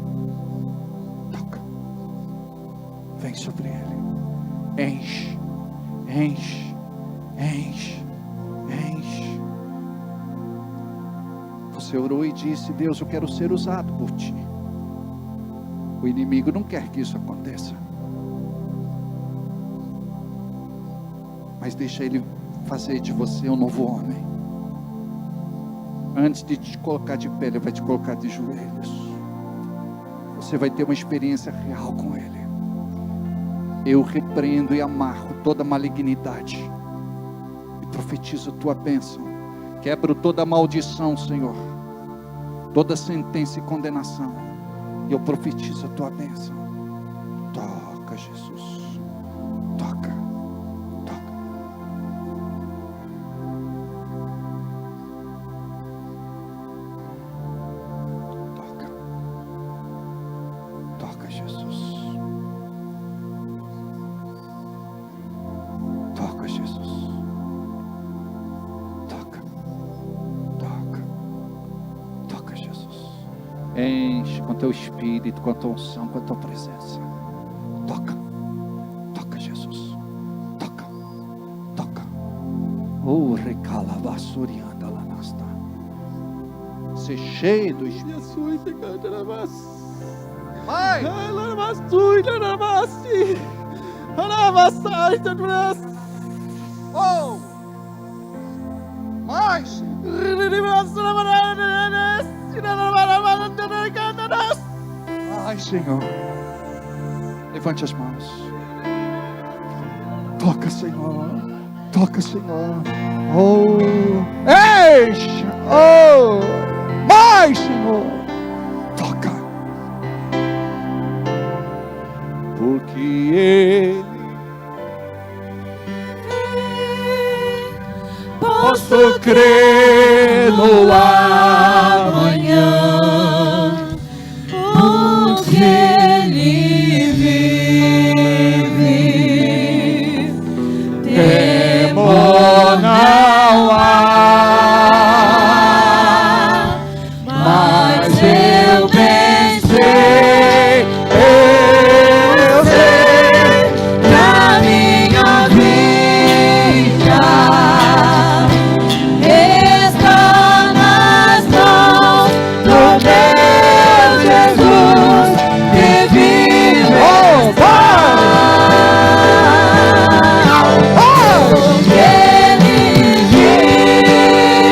Toca. Vem sobre ele. Enche, enche, enche, enche. Você orou e disse: Deus, eu quero ser usado por ti. O inimigo não quer que isso aconteça, mas deixa ele fazer de você um novo homem. Antes de te colocar de pé, ele vai te colocar de joelhos. Você vai ter uma experiência real com ele. Eu repreendo e amarro toda malignidade e profetizo a tua bênção. Quebro toda maldição, Senhor, toda sentença e condenação, e eu profetizo a tua bênção. Toca, Jesus. Toca, toca. Toca. Toca, Jesus. Toca, Jesus. Toca. Toca. Toca, Jesus. Enche com teu espírito, com a tua unção, com a tua presença. Toca. Toca, Jesus. Toca. Toca. Oh, recalavassurianda lanasta. Ser cheio do Espírito. Vai! Oh! Mais! Ai, Senhor. Levante as mãos. Toca, Senhor. Toca, Senhor. Oh! Enche! Oh! Mais, Senhor. Toca. Porque Ele Posso crer no amanhã, porque Ele vive. Temor não há, mas eu bem sei, eu sei que a minha vida está nas mãos do meu Jesus que vive. Porque Ele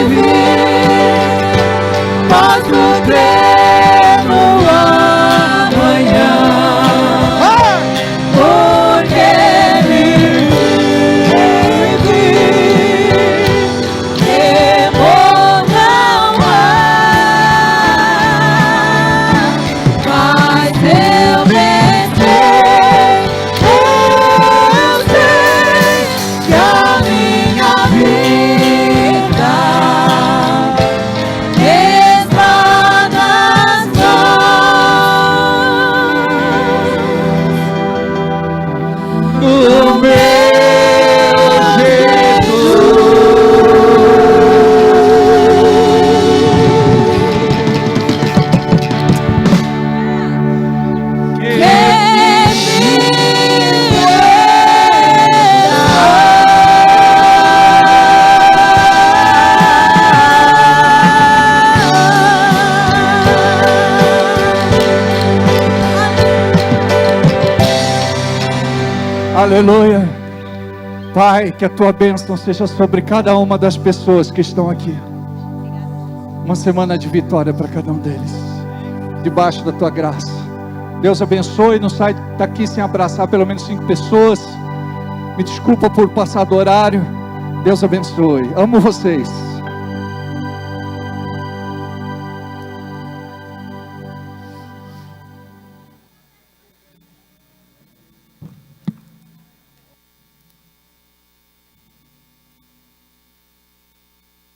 vive, posso crer no amanhã. Porque Ele vive, temor não há, mas eu bem sei que a minha vida está nas mãos do meu Aleluia. Pai, que a tua bênção seja sobre cada uma das pessoas que estão aqui. Uma semana de vitória para cada um deles, debaixo da tua graça. Deus abençoe. Não sai daqui sem abraçar pelo menos 5 pessoas. Me desculpa por passar do horário. Deus abençoe. Amo vocês.